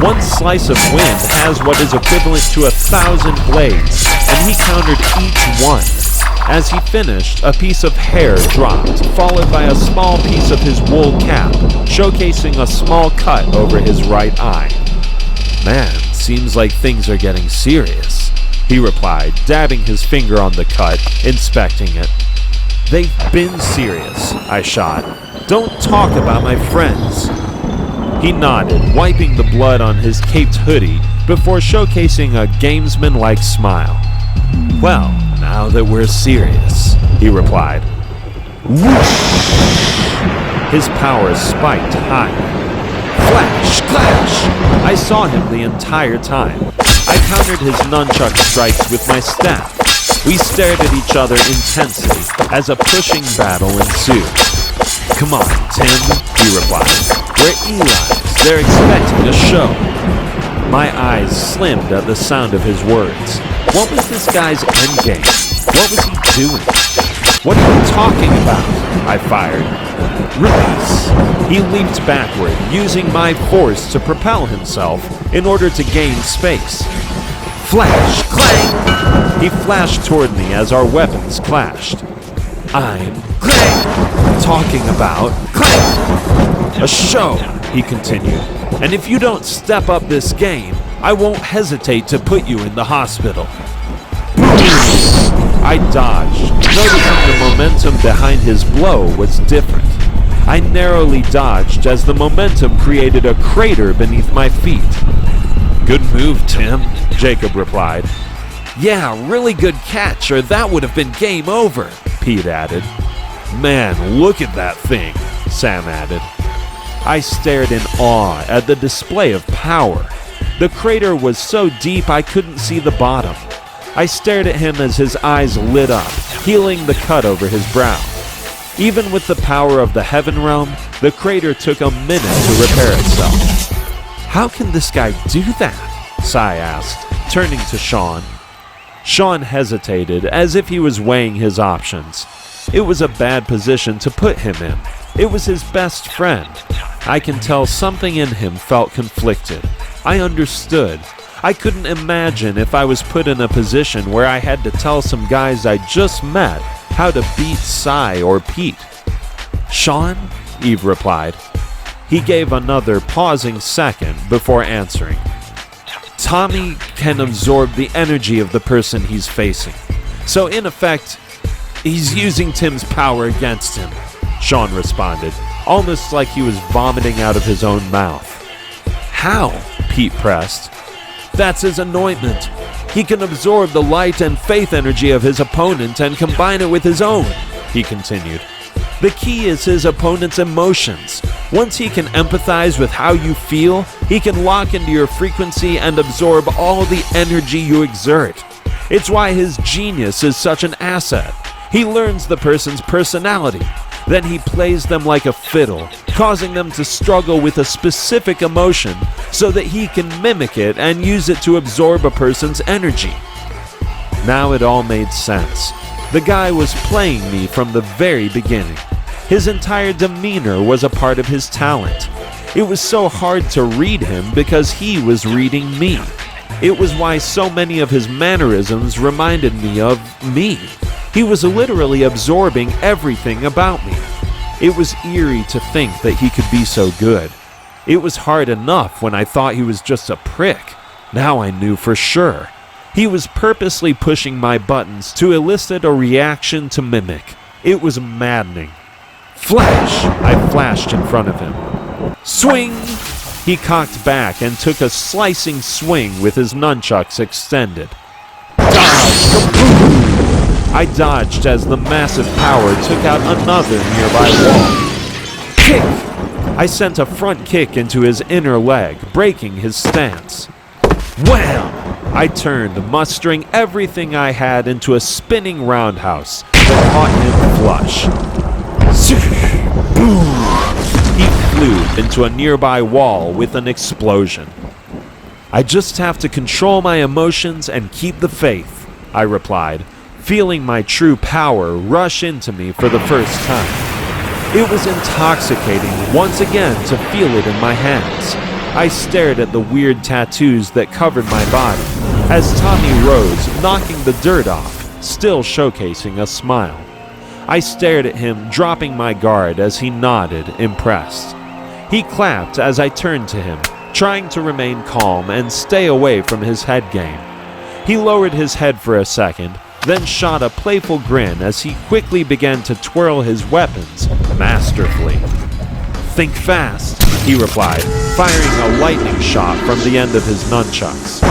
One slice of wind has what is equivalent to 1,000 blades, and he countered each one. As he finished, a piece of hair dropped, followed by a small piece of his wool cap, showcasing a small cut over his right eye. "Man, seems like things are getting serious," he replied, dabbing his finger on the cut, inspecting it. "They've been serious," I shot. "Don't talk about my friends." He nodded, wiping the blood on his caped hoodie before showcasing a gamesman-like smile. "Well, now that we're serious," he replied. Whoosh! His power spiked high. Flash! Clash! I saw him the entire time. I countered his nunchuck strikes with my staff. We stared at each other intensely as a pushing battle ensued. "Come on, Tim," he replied. "We're Eli's. They're expecting a show." My eyes slimmed at the sound of his words. What was this guy's endgame? What was he doing? "What are you talking about?" I fired. "Release." He leaped backward, using my force to propel himself in order to gain space. Flash! Clang! He flashed toward me as our weapons clashed. "I'm clang! Talking about clang! A show," he continued. "And if you don't step up this game, I won't hesitate to put you in the hospital." I dodged, noticing the momentum behind his blow was different. I narrowly dodged as the momentum created a crater beneath my feet. "Good move, Tim," Jacob replied. "Yeah, really good catch, or that would have been game over," Pete added. "Man, look at that thing," Sam added. I stared in awe at the display of power. The crater was so deep I couldn't see the bottom. I stared at him as his eyes lit up, healing the cut over his brow. Even with the power of the Heaven Realm, the crater took a minute to repair itself. "How can this guy do that?" Sai asked, turning to Sean. Sean hesitated, as if he was weighing his options. It was a bad position to put him in. It was his best friend. I can tell something in him felt conflicted. I understood. I couldn't imagine if I was put in a position where I had to tell some guys I just met how to beat Sai or Pete. "Sean?" Eve replied. He gave another pausing second before answering. "Tommy can absorb the energy of the person he's facing. So in effect, he's using Tim's power against him," Sean responded, almost like he was vomiting out of his own mouth. "How?" Pete pressed. "That's his anointment. He can absorb the light and faith energy of his opponent and combine it with his own," he continued. "The key is his opponent's emotions. Once he can empathize with how you feel, he can lock into your frequency and absorb all the energy you exert. It's why his genius is such an asset. He learns the person's personality. Then he plays them like a fiddle, causing them to struggle with a specific emotion so that he can mimic it and use it to absorb a person's energy." Now it all made sense. The guy was playing me from the very beginning. His entire demeanor was a part of his talent. It was so hard to read him because he was reading me. It was why so many of his mannerisms reminded me of me. He was literally absorbing everything about me. It was eerie to think that he could be so good. It was hard enough when I thought he was just a prick. Now I knew for sure. He was purposely pushing my buttons to elicit a reaction to mimic. It was maddening. Flash! I flashed in front of him. Swing! He cocked back and took a slicing swing with his nunchucks extended. Dodge! I dodged as the massive power took out another nearby wall. Kick! I sent a front kick into his inner leg, breaking his stance. Wham! I turned, mustering everything I had into a spinning roundhouse that caught him flush. Boom! He flew, into a nearby wall with an explosion. "I just have to control my emotions and keep the faith," I replied, feeling my true power rush into me for the first time. It was intoxicating once again to feel it in my hands. I stared at the weird tattoos that covered my body as Tommy rose, knocking the dirt off, still showcasing a smile. I stared at him, dropping my guard as he nodded, impressed. He clapped as I turned to him, trying to remain calm and stay away from his head game. He lowered his head for a second, then shot a playful grin as he quickly began to twirl his weapons masterfully. "Think fast," he replied, firing a lightning shot from the end of his nunchucks.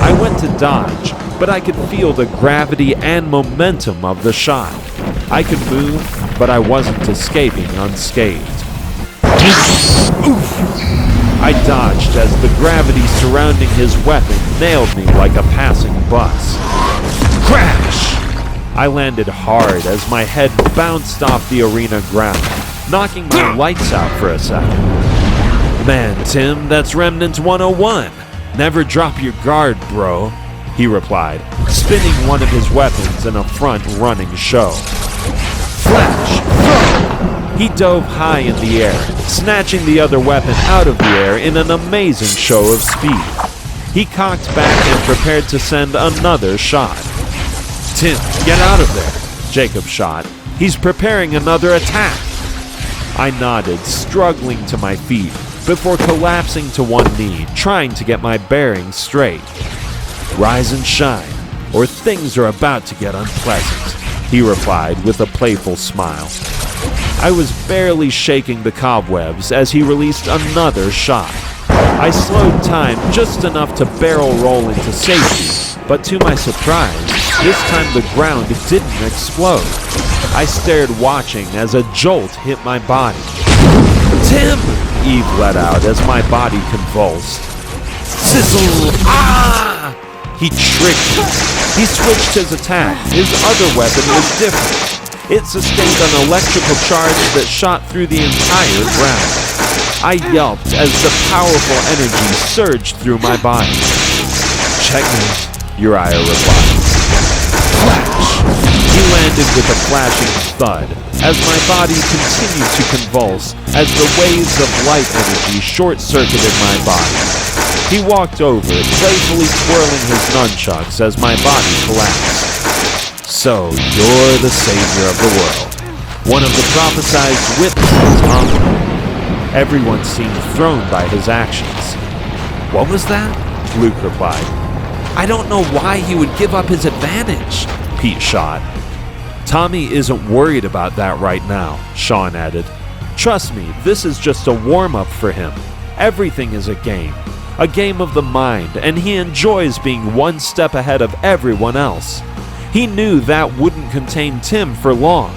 I went to dodge, but I could feel the gravity and momentum of the shot. I could move, but I wasn't escaping unscathed. Oof! I dodged as the gravity surrounding his weapon nailed me like a passing bus. Crash! I landed hard as my head bounced off the arena ground, knocking my lights out for a second. "Man, Tim, that's Remnant 101. Never drop your guard, bro," he replied, spinning one of his weapons in a front-running show. Flash! Throw! He dove high in the air, snatching the other weapon out of the air in an amazing show of speed. He cocked back and prepared to send another shot. "Tim, get out of there," Jacob shot. "He's preparing another attack." I nodded, struggling to my feet, before collapsing to one knee, trying to get my bearings straight. "Rise and shine, or things are about to get unpleasant," he replied with a playful smile. I was barely shaking the cobwebs as he released another shot. I slowed time just enough to barrel roll into safety, but to my surprise, this time the ground didn't explode. I stared watching as a jolt hit my body. "Tim!" Eve let out as my body convulsed. "Sizzle! Ah!" He tricked me. He switched his attack. His other weapon was different. It sustained an electrical charge that shot through the entire ground. I yelped as the powerful energy surged through my body. "Checkmate," Uriah replied. Flash! He landed with a flashing thud as my body continued to convulse as the waves of light energy short-circuited my body. He walked over, playfully twirling his nunchucks as my body collapsed. "So, you're the savior of the world. One of the prophesized witnesses, huh?" Everyone seemed thrown by his actions. "What was that?" Luke replied. "I don't know why he would give up his advantage," Pete shot. "Tommy isn't worried about that right now," Sean added. "Trust me, this is just a warm-up for him. Everything is a game of the mind, and he enjoys being one step ahead of everyone else. He knew that wouldn't contain Tim for long.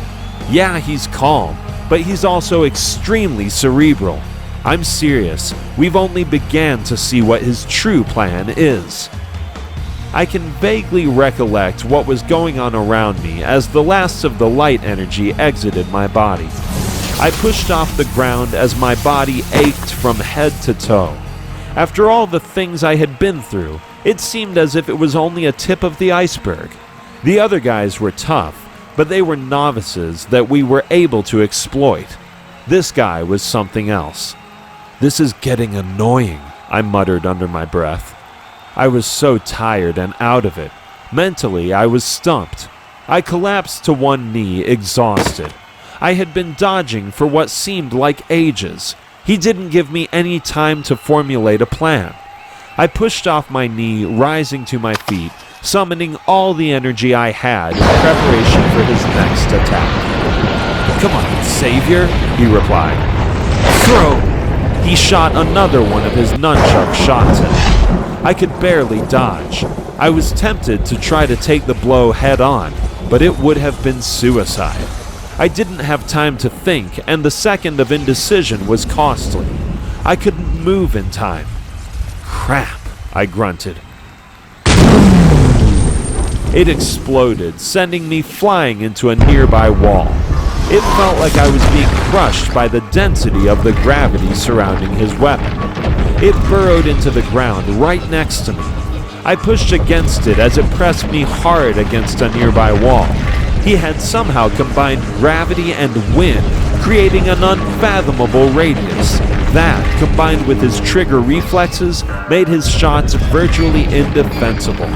Yeah, he's calm, but he's also extremely cerebral. I'm serious, we've only began to see what his true plan is." I can vaguely recollect what was going on around me as the last of the light energy exited my body. I pushed off the ground as my body ached from head to toe. After all the things I had been through, it seemed as if it was only a tip of the iceberg. The other guys were tough, but they were novices that we were able to exploit. This guy was something else. "This is getting annoying," I muttered under my breath. I was so tired and out of it. Mentally, I was stumped. I collapsed to one knee, exhausted. I had been dodging for what seemed like ages. He didn't give me any time to formulate a plan. I pushed off my knee, rising to my feet, summoning all the energy I had in preparation for his next attack. "Come on, Savior," he replied. "Throw!" He shot another one of his nunchuck shots at me. I could barely dodge. I was tempted to try to take the blow head on, but it would have been suicide. I didn't have time to think, and the second of indecision was costly. I couldn't move in time. "Crap," I grunted. It exploded, sending me flying into a nearby wall. It felt like I was being crushed by the density of the gravity surrounding his weapon. It burrowed into the ground right next to me. I pushed against it as it pressed me hard against a nearby wall. He had somehow combined gravity and wind, creating an unfathomable radius. That, combined with his trigger reflexes, made his shots virtually indefensible.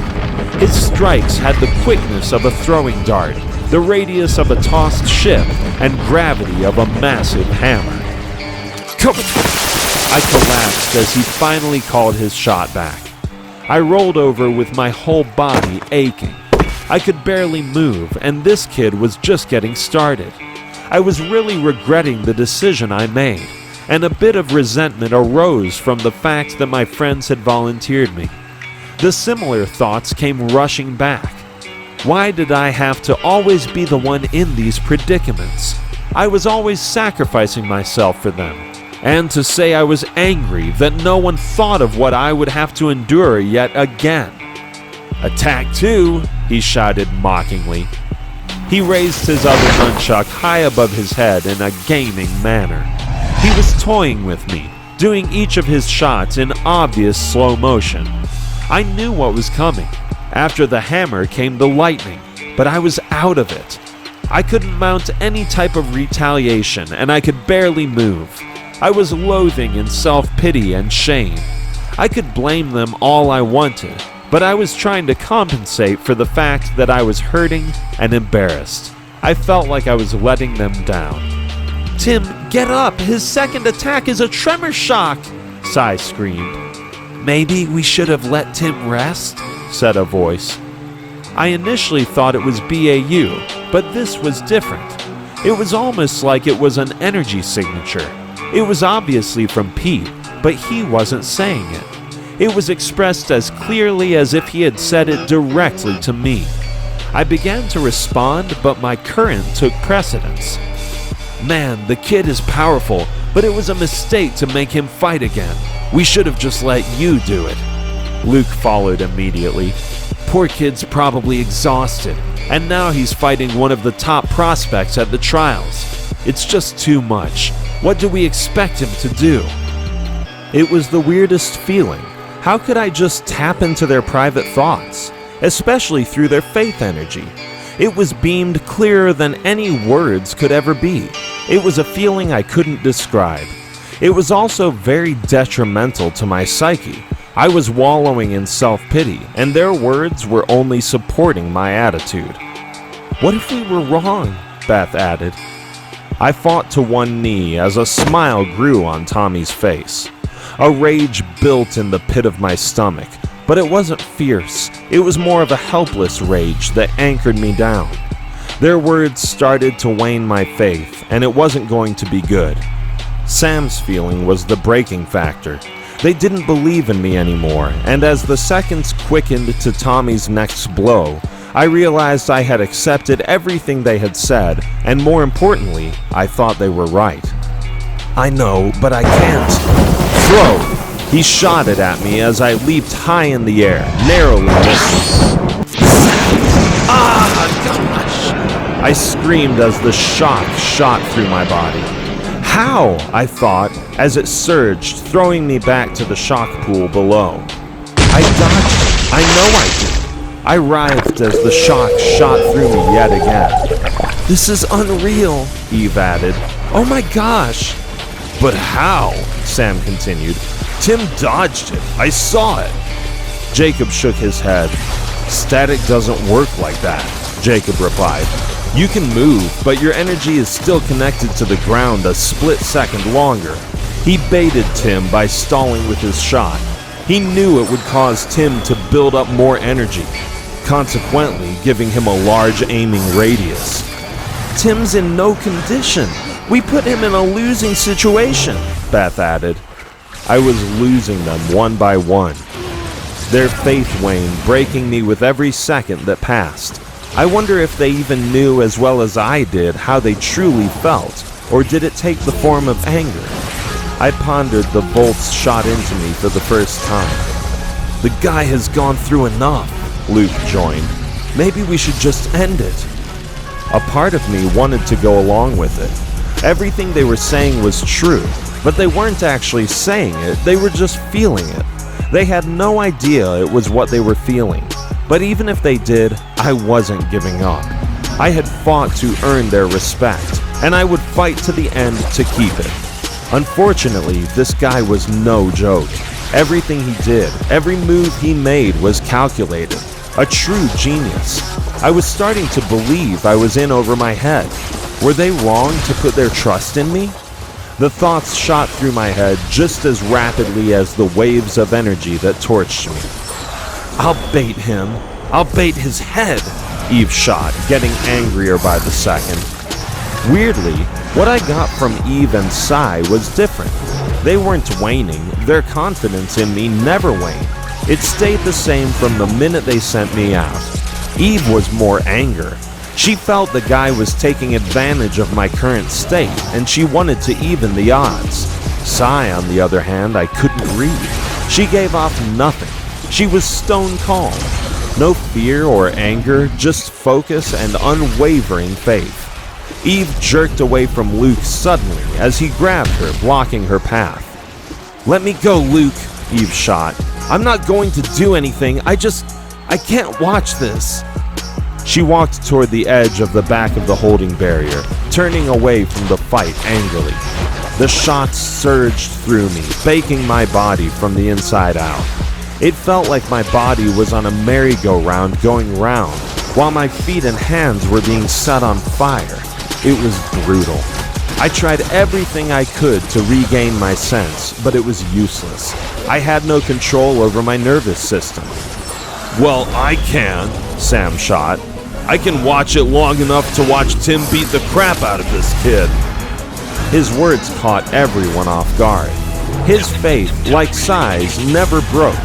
His strikes had the quickness of a throwing dart, the radius of a tossed ship, and gravity of a massive hammer. I collapsed as he finally called his shot back. I rolled over with my whole body aching. I could barely move, and this kid was just getting started. I was really regretting the decision I made, and a bit of resentment arose from the fact that my friends had volunteered me. The similar thoughts came rushing back. Why did I have to always be the one in these predicaments? I was always sacrificing myself for them. And to say I was angry that no one thought of what I would have to endure yet again. "Attack 2, he shouted mockingly. He raised his other nunchuck high above his head in a gaming manner. He was toying with me, doing each of his shots in obvious slow motion. I knew what was coming. After the hammer came the lightning, but I was out of it. I couldn't mount any type of retaliation, and I could barely move. I was loathing in self-pity and shame. I could blame them all I wanted, but I was trying to compensate for the fact that I was hurting and embarrassed. I felt like I was letting them down. "Tim, get up! His second attack is a tremor shock!" Sai screamed. "Maybe we should have let Tim rest," said a voice. I initially thought it was BAU, but this was different. It was almost like it was an energy signature. It was obviously from Pete, but he wasn't saying it. It was expressed as clearly as if he had said it directly to me. I began to respond, but my current took precedence. "Man, the kid is powerful, but it was a mistake to make him fight again. We should have just let you do it." Luke followed immediately. "Poor kid's probably exhausted, and now he's fighting one of the top prospects at the trials. It's just too much. What do we expect him to do?" It was the weirdest feeling. How could I just tap into their private thoughts, especially through their faith energy? It was beamed clearer than any words could ever be. It was a feeling I couldn't describe. It was also very detrimental to my psyche. I was wallowing in self-pity, and their words were only supporting my attitude. "What if we were wrong?" Beth added. I fought to one knee as a smile grew on Tommy's face. A rage built in the pit of my stomach, but it wasn't fierce. It was more of a helpless rage that anchored me down. Their words started to wane my faith, and it wasn't going to be good. Sam's feeling was the breaking factor. They didn't believe in me anymore, and as the seconds quickened to Tommy's next blow, I realized I had accepted everything they had said, and more importantly, I thought they were right. "I know, but I can't." "Throw!" He shot it at me as I leaped high in the air, narrowly missing. "Ah, gosh!" I screamed as the shock shot through my body. "How?" I thought, as it surged, throwing me back to the shock pool below. I dodged it. I know I did. I writhed as the shock shot through me yet again. "This is unreal," Eve added. "Oh my gosh!" "But how?" Sam continued. "Tim dodged it. I saw it." Jacob shook his head. "Static doesn't work like that," Jacob replied. "You can move, but your energy is still connected to the ground a split second longer." He baited Tim by stalling with his shot. He knew it would cause Tim to build up more energy, consequently giving him a large aiming radius. "Tim's in no condition. We put him in a losing situation," Beth added. I was losing them one by one. Their faith waned, breaking me with every second that passed. I wonder if they even knew as well as I did how they truly felt, or did it take the form of anger? I pondered the bolts shot into me for the first time. "The guy has gone through enough," Luke joined. "Maybe we should just end it." A part of me wanted to go along with it. Everything they were saying was true, but they weren't actually saying it, they were just feeling it. They had no idea it was what they were feeling. But even if they did, I wasn't giving up. I had fought to earn their respect, and I would fight to the end to keep it. Unfortunately, this guy was no joke. Everything he did, every move he made was calculated. A true genius. I was starting to believe I was in over my head. Were they wrong to put their trust in me? The thoughts shot through my head just as rapidly as the waves of energy that torched me. I'll bait him. I'll bait his head, Eve shot, getting angrier by the second. Weirdly, what I got from Eve and Sai was different. They weren't waning. Their confidence in me never waned. It stayed the same from the minute they sent me out. Eve was more anger. She felt the guy was taking advantage of my current state, and she wanted to even the odds. Sai, on the other hand, I couldn't read. She gave off nothing. She was stone calm. No fear or anger, just focus and unwavering faith. Eve jerked away from Luke suddenly as he grabbed her, blocking her path. "Let me go, Luke," Eve shot. "I'm not going to do anything. I can't watch this." She walked toward the edge of the back of the holding barrier, turning away from the fight angrily. The shots surged through me, baking my body from the inside out. It felt like my body was on a merry-go-round going round, while my feet and hands were being set on fire. It was brutal. I tried everything I could to regain my sense, but it was useless. I had no control over my nervous system. "Well, I can," Sam shot. "I can watch it long enough to watch Tim beat the crap out of this kid." His words caught everyone off guard. His faith, like Sai's, never broke.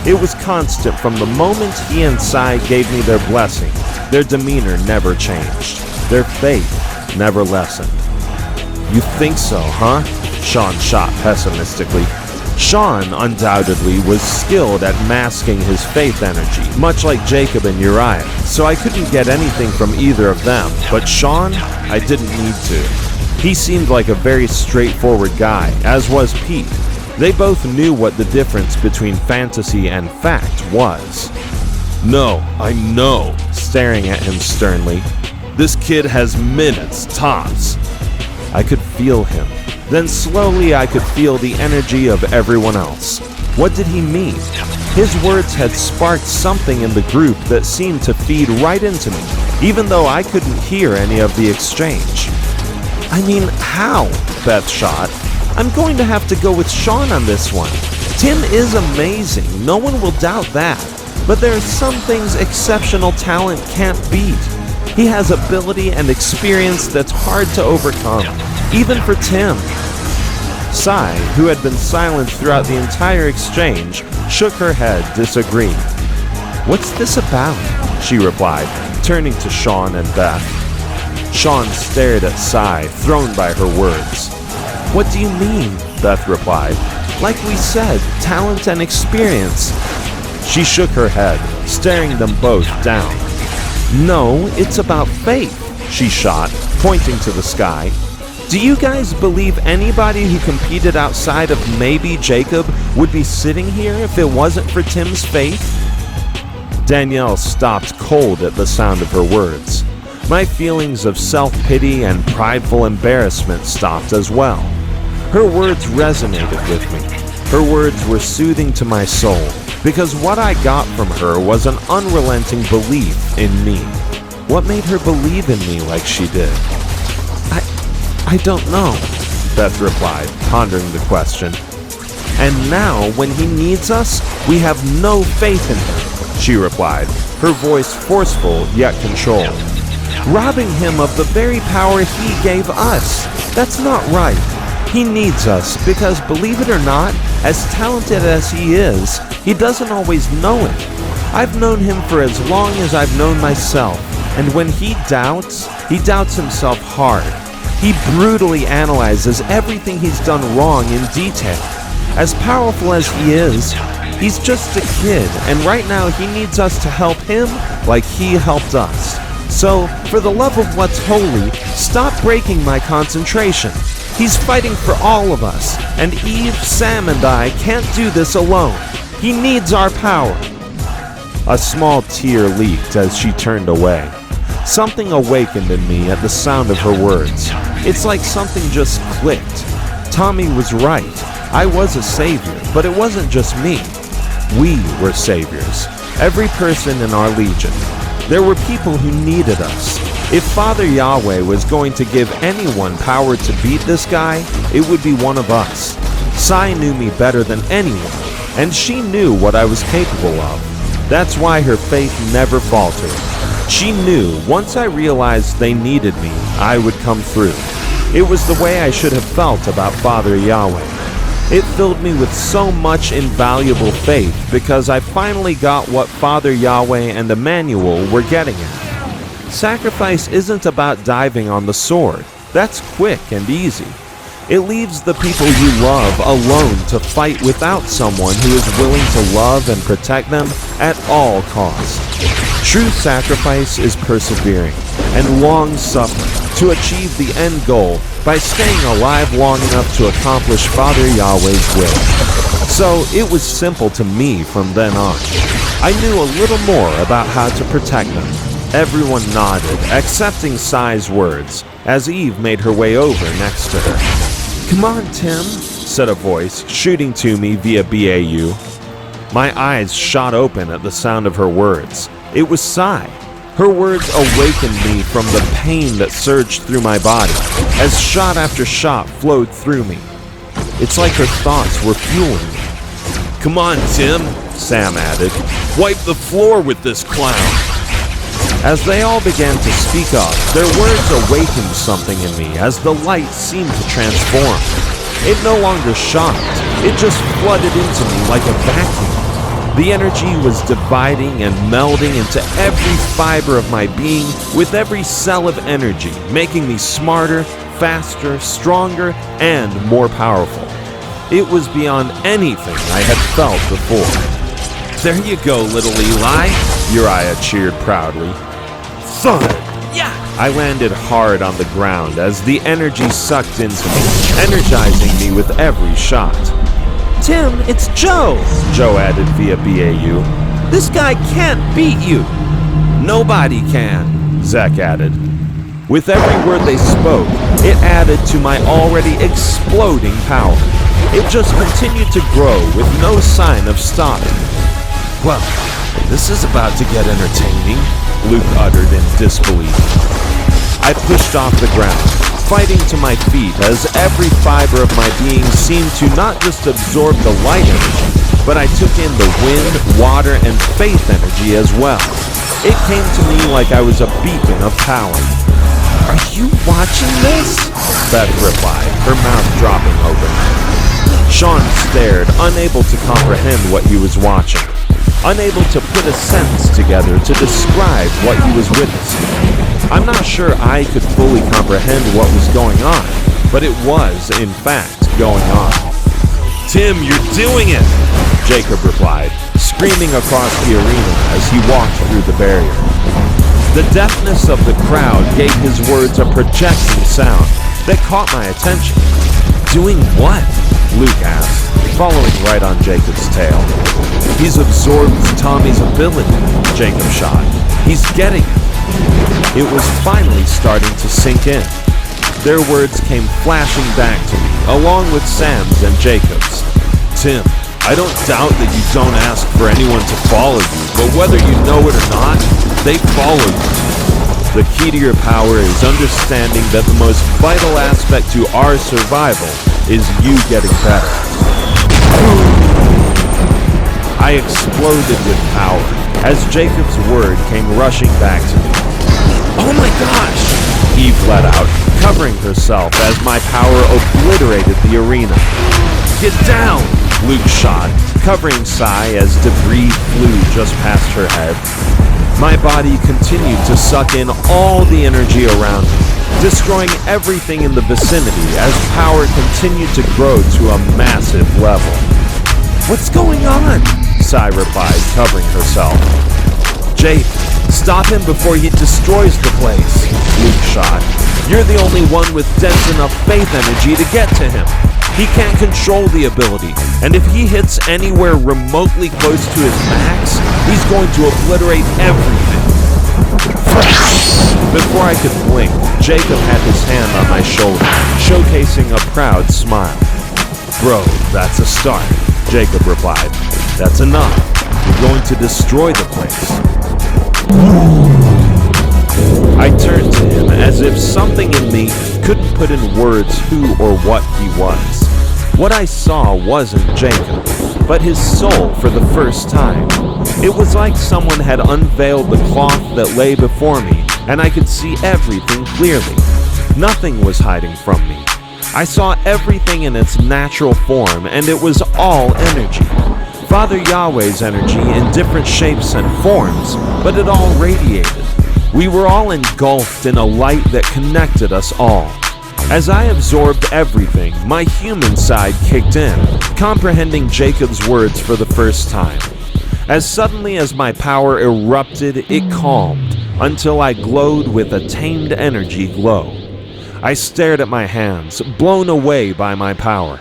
It was constant from the moment he and Sai gave me their blessing. Their demeanor never changed. Their faith never lessened. "You think so, huh?" Sean shot pessimistically. Sean undoubtedly was skilled at masking his faith energy, much like Jacob and Uriah, so I couldn't get anything from either of them, but Sean, I didn't need to. He seemed like a very straightforward guy, as was Pete. They both knew what the difference between fantasy and fact was. "No, I know," staring at him sternly. "This kid has minutes, tops." I could feel him. Then slowly I could feel the energy of everyone else. What did he mean? His words had sparked something in the group that seemed to feed right into me, even though I couldn't hear any of the exchange. "I mean, how?" Beth shot. "I'm going to have to go with Sean on this one. Tim is amazing, no one will doubt that. But there are some things exceptional talent can't beat. He has ability and experience that's hard to overcome, even for Tim." Sai, who had been silent throughout the entire exchange, shook her head, disagreeing. "What's this about?" she replied, turning to Sean and Beth. Sean stared at Sai, thrown by her words. "What do you mean?" Beth replied. "Like we said, talent and experience." She shook her head, staring them both down. "No, it's about faith," she shot, pointing to the sky. "Do you guys believe anybody who competed outside of maybe Jacob would be sitting here if it wasn't for Tim's faith?" Danielle stopped cold at the sound of her words. My feelings of self-pity and prideful embarrassment stopped as well. Her words resonated with me. Her words were soothing to my soul, because what I got from her was an unrelenting belief in me. What made her believe in me like she did? I don't know, Beth replied, pondering the question. "And now, when he needs us, we have no faith in him," she replied, her voice forceful yet controlled. "Robbing him of the very power he gave us. That's not right. He needs us because, believe it or not, as talented as he is, he doesn't always know it. I've known him for as long as I've known myself, and when he doubts himself hard. He brutally analyzes everything he's done wrong in detail. As powerful as he is, he's just a kid, and right now he needs us to help him like he helped us. So, for the love of what's holy, stop breaking my concentration. He's fighting for all of us, and Eve, Sam, and I can't do this alone. He needs our power." A small tear leaked as she turned away. Something awakened in me at the sound of her words. It's like something just clicked. Tommy was right. I was a savior, but it wasn't just me. We were saviors. Every person in our legion. There were people who needed us. If Father Yahweh was going to give anyone power to beat this guy, it would be one of us. Sai knew me better than anyone, and she knew what I was capable of. That's why her faith never faltered. She knew once I realized they needed me, I would come through. It was the way I should have felt about Father Yahweh. It filled me with so much invaluable faith because I finally got what Father Yahweh and Emmanuel were getting at. Sacrifice isn't about diving on the sword. That's quick and easy. It leaves the people you love alone to fight without someone who is willing to love and protect them at all costs. True sacrifice is persevering and long-suffering to achieve the end goal by staying alive long enough to accomplish Father Yahweh's will. So it was simple to me from then on. I knew a little more about how to protect them. Everyone nodded, accepting Sai's words, as Eve made her way over next to her. "Come on, Tim," said a voice, shooting to me via BAU. My eyes shot open at the sound of her words. It was Sai. Her words awakened me from the pain that surged through my body as shot after shot flowed through me. It's like her thoughts were fueling me. "Come on, Tim," Sam added. "Wipe the floor with this clown." As they all began to speak up, their words awakened something in me as the light seemed to transform. It no longer shocked, it just flooded into me like a vacuum. The energy was dividing and melding into every fiber of my being with every cell of energy, making me smarter, faster, stronger, and more powerful. It was beyond anything I had felt before. "There you go, little Eli," Uriah cheered proudly. "Thud!" Yeah! I landed hard on the ground as the energy sucked into me, energizing me with every shot. "Tim, it's Joe," Joe added via BAU. "This guy can't beat you." "Nobody can," Zach added. With every word they spoke, it added to my already exploding power. It just continued to grow with no sign of stopping. "Well, this is about to get entertaining," Luke uttered in disbelief. I pushed off the ground, fighting to my feet as every fiber of my being seemed to not just absorb the light energy, but I took in the wind, water, and faith energy as well. It came to me like I was a beacon of power. "Are you watching this?" Beth replied, her mouth dropping open. Sean stared, unable to comprehend what he was watching, unable to put a sentence together to describe what he was witnessing. I'm not sure I could fully comprehend what was going on, but it was, in fact, going on. "Tim, you're doing it!" Jacob replied, screaming across the arena as he walked through the barrier. The deafness of the crowd gave his words a projecting sound that caught my attention. "Doing what?" Luke asked, following right on Jacob's tail. "He's absorbed Tommy's ability," Jacob shot. "He's getting it." It was finally starting to sink in. Their words came flashing back to me, along with Sam's and Jacob's. "Tim, I don't doubt that you don't ask for anyone to follow you, but whether you know it or not, they follow you. The key to your power is understanding that the most vital aspect to our survival is you getting better." I exploded with power as Jacob's word came rushing back to me. "Oh my gosh!" Eve let out, covering herself as my power obliterated the arena. "Get down!" Luke shot, covering Sai as debris flew just past her head. My body continued to suck in all the energy around me, destroying everything in the vicinity as power continued to grow to a massive level. "What's going on?" Sai replied, covering herself. Jake, stop him before he destroys the place, Luke shot. You're the only one with dense enough faith energy to get to him. He can't control the ability, and if he hits anywhere remotely close to his max, he's going to obliterate everything. Before I could blink, Jacob had his hand on my shoulder, showcasing a proud smile. Bro, that's a start, Jacob replied. That's enough. We're going to destroy the place. I turned to him as if something in me couldn't put in words who or what he was. What I saw wasn't Jacob, but his soul for the first time. It was like someone had unveiled the cloth that lay before me, and I could see everything clearly. Nothing was hiding from me. I saw everything in its natural form, and it was all energy. Father Yahweh's energy in different shapes and forms, but it all radiated. We were all engulfed in a light that connected us all. As I absorbed everything, my human side kicked in, comprehending Jacob's words for the first time. As suddenly as my power erupted, it calmed, until I glowed with a tamed energy glow. I stared at my hands, blown away by my power.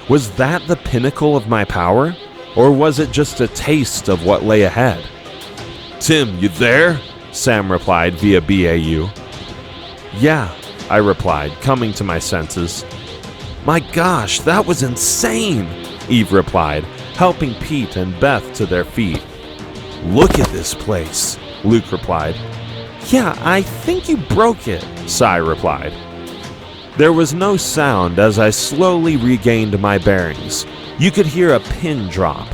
Was that the pinnacle of my power? Or was it just a taste of what lay ahead? Tim, you there? Sam replied via BAU. Yeah, I replied, coming to my senses. My gosh, that was insane, Eve replied, helping Pete and Beth to their feet. Look at this place, Luke replied. Yeah, I think you broke it, Sai replied. There was no sound as I slowly regained my bearings. You could hear a pin drop.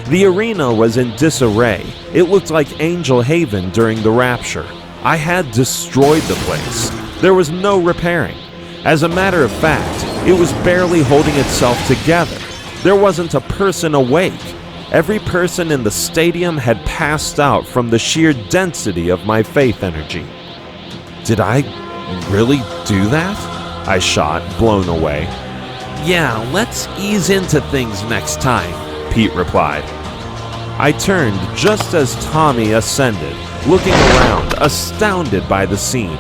The arena was in disarray. It looked like Angel Haven during the rapture. I had destroyed the place. There was no repairing. As a matter of fact, it was barely holding itself together. There wasn't a person awake. Every person in the stadium had passed out from the sheer density of my faith energy. Did I really do that? I shot, blown away. Yeah, let's ease into things next time, Pete replied. I turned just as Tommy ascended, looking around, astounded by the scene.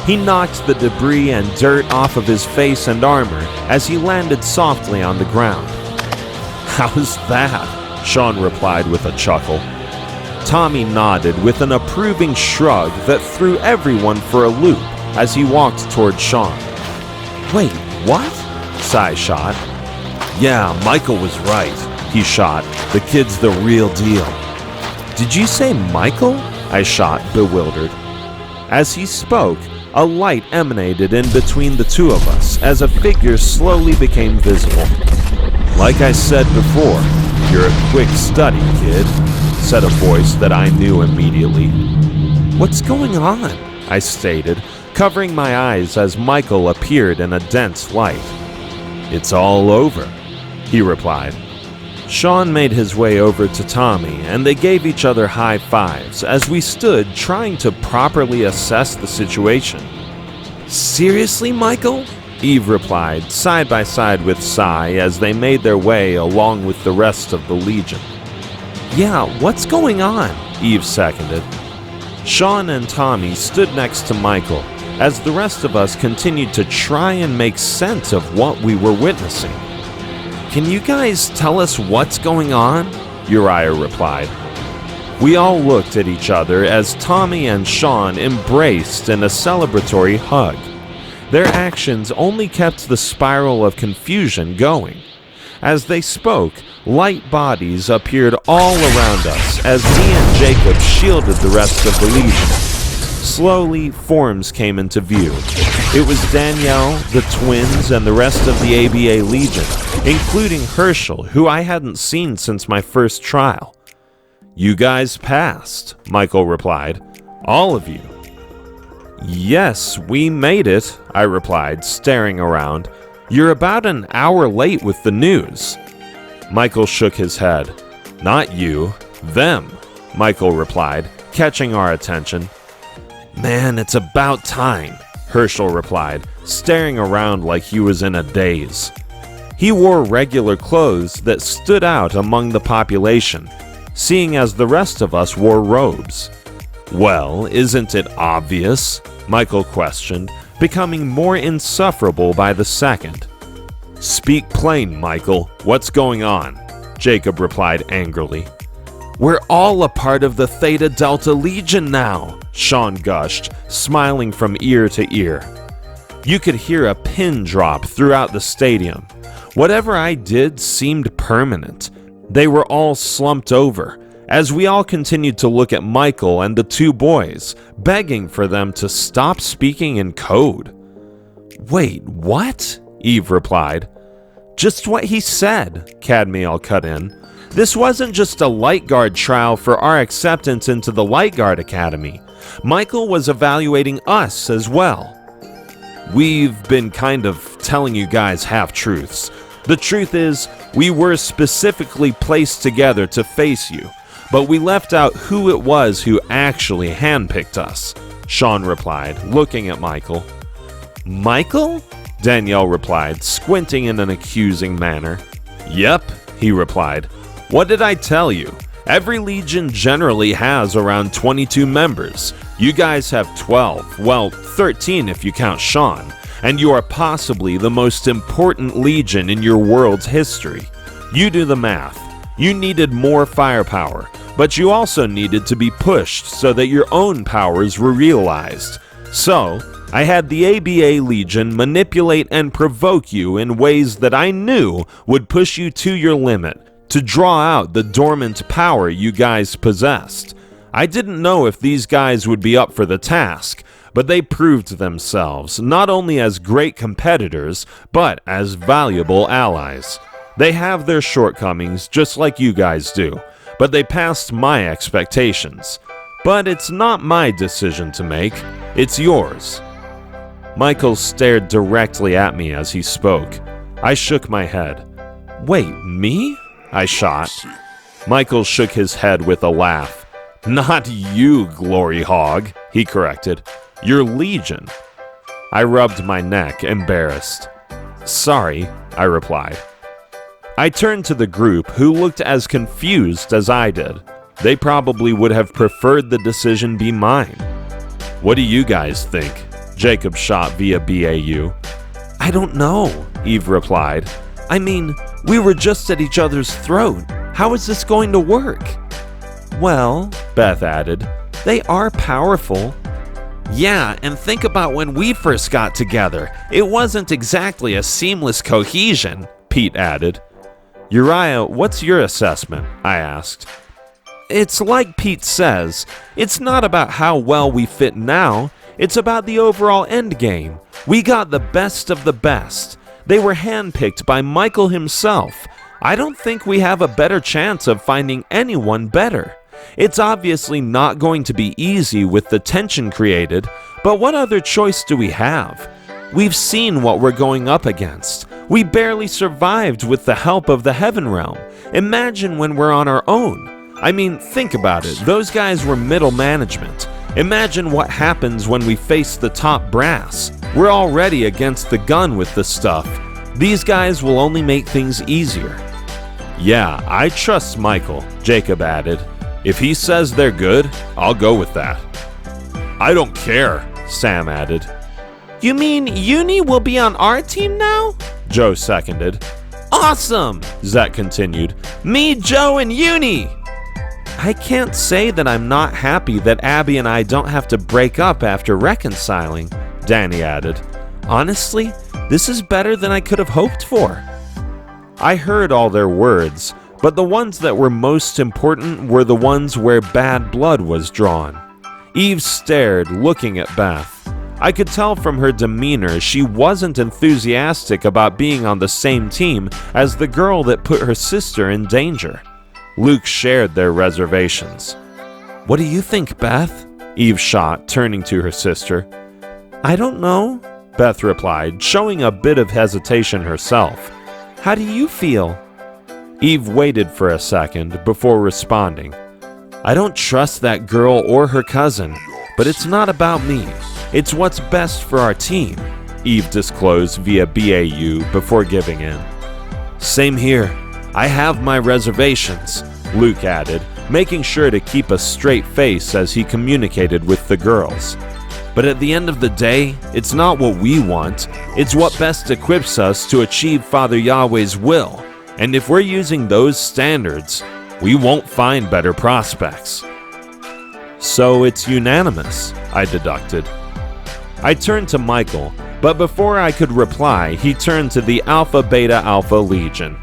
He knocked the debris and dirt off of his face and armor as he landed softly on the ground. How's that? Sean replied with a chuckle. Tommy nodded with an approving shrug that threw everyone for a loop as he walked toward Sean. Wait, what? Sai shot. Yeah, Michael was right, he shot. The kid's the real deal. Did you say Michael? I shot, bewildered. As he spoke, a light emanated in between the two of us as a figure slowly became visible. Like I said before, you're a quick study, kid, said a voice that I knew immediately. What's going on? I stated, covering my eyes as Michael appeared in a dense light. It's all over, he replied. Sean made his way over to Tommy, and they gave each other high fives as we stood trying to properly assess the situation. Seriously, Michael? Eve replied, side by side with Sai as they made their way along with the rest of the Legion. Yeah, what's going on? Eve seconded. Sean and Tommy stood next to Michael as the rest of us continued to try and make sense of what we were witnessing. Can you guys tell us what's going on? Uriah replied. We all looked at each other as Tommy and Sean embraced in a celebratory hug. Their actions only kept the spiral of confusion going. As they spoke, light bodies appeared all around us as me and Jacob shielded the rest of the Legion. Slowly, forms came into view. It was Danielle, the twins, and the rest of the ABA Legion, including Herschel, who I hadn't seen since my first trial. You guys passed, Michael replied. All of you. Yes, we made it, I replied, staring around. You're about an hour late with the news. Michael shook his head. Not you, them, Michael replied, catching our attention. Man, it's about time, Herschel replied, staring around like he was in a daze. He wore regular clothes that stood out among the population, seeing as the rest of us wore robes. Well, isn't it obvious? Michael questioned, becoming more insufferable by the second. Speak plain, Michael. What's going on? Jacob replied angrily. We're all a part of the Theta Delta Legion now, Sean gushed, smiling from ear to ear. You could hear a pin drop throughout the stadium. Whatever I did seemed permanent. They were all slumped over, as we all continued to look at Michael and the two boys, begging for them to stop speaking in code. Wait, what? Eve replied. Just what he said, Cadmiel cut in. This wasn't just a Light Guard trial for our acceptance into the Light Guard Academy. Michael was evaluating us as well. We've been kind of telling you guys half-truths. The truth is, we were specifically placed together to face you, but we left out who it was who actually handpicked us, Sean replied, looking at Michael. Michael? Danielle replied, squinting in an accusing manner. Yep, he replied. What did I tell you? Every legion generally has around 22 members. You guys have 12, well, 13 if you count Sean, and you are possibly the most important legion in your world's history. You do the math. You needed more firepower, but you also needed to be pushed so that your own powers were realized. So, I had the ABA Legion manipulate and provoke you in ways that I knew would push you to your limit, to draw out the dormant power you guys possessed. I didn't know if these guys would be up for the task, but they proved themselves not only as great competitors, but as valuable allies. They have their shortcomings just like you guys do, but they passed my expectations. But it's not my decision to make, it's yours. Michael stared directly at me as he spoke. I shook my head. Wait, me? I shot. Michael shook his head with a laugh. Not you, Glory Hog, he corrected. Your Legion. I rubbed my neck, embarrassed. Sorry, I replied. I turned to the group, who looked as confused as I did. They probably would have preferred the decision be mine. What do you guys think? Jacob shot via BAU. I don't know, Eve replied. I mean, we were just at each other's throat. How is this going to work? Well, Beth added, they are powerful. Yeah, and think about when we first got together. It wasn't exactly a seamless cohesion, Pete added. Uriah, what's your assessment? I asked. It's like Pete says, it's not about how well we fit now, it's about the overall endgame. We got the best of the best. They were handpicked by Michael himself. I don't think we have a better chance of finding anyone better. It's obviously not going to be easy with the tension created, but what other choice do we have? We've seen what we're going up against. We barely survived with the help of the Heaven Realm. Imagine when we're on our own. I mean, think about it. Those guys were middle management. Imagine what happens when we face the top brass. We're already against the gun with this stuff. These guys will only make things easier. Yeah, I trust Michael, Jacob added. If he says they're good, I'll go with that. I don't care, Sam added. You mean Uni will be on our team now? Joe seconded. Awesome, Zach continued. Me, Joe, and Uni! I can't say that I'm not happy that Abby and I don't have to break up after reconciling, Danny added. Honestly, this is better than I could have hoped for. I heard all their words, but the ones that were most important were the ones where bad blood was drawn. Eve stared, looking at Beth. I could tell from her demeanor she wasn't enthusiastic about being on the same team as the girl that put her sister in danger. Luke shared their reservations. What do you think, Beth? Eve shot, turning to her sister. I don't know, Beth replied, showing a bit of hesitation herself. How do you feel? Eve waited for a second before responding. I don't trust that girl or her cousin, but it's not about me. It's what's best for our team, Eve disclosed via BAU before giving in. Same here. I have my reservations, Luke added, making sure to keep a straight face as he communicated with the girls. But at the end of the day, it's not what we want, it's what best equips us to achieve Father Yahweh's will. And if we're using those standards, we won't find better prospects. So it's unanimous, I deducted. I turned to Michael, but before I could reply, he turned to the Alpha Beta Alpha Legion.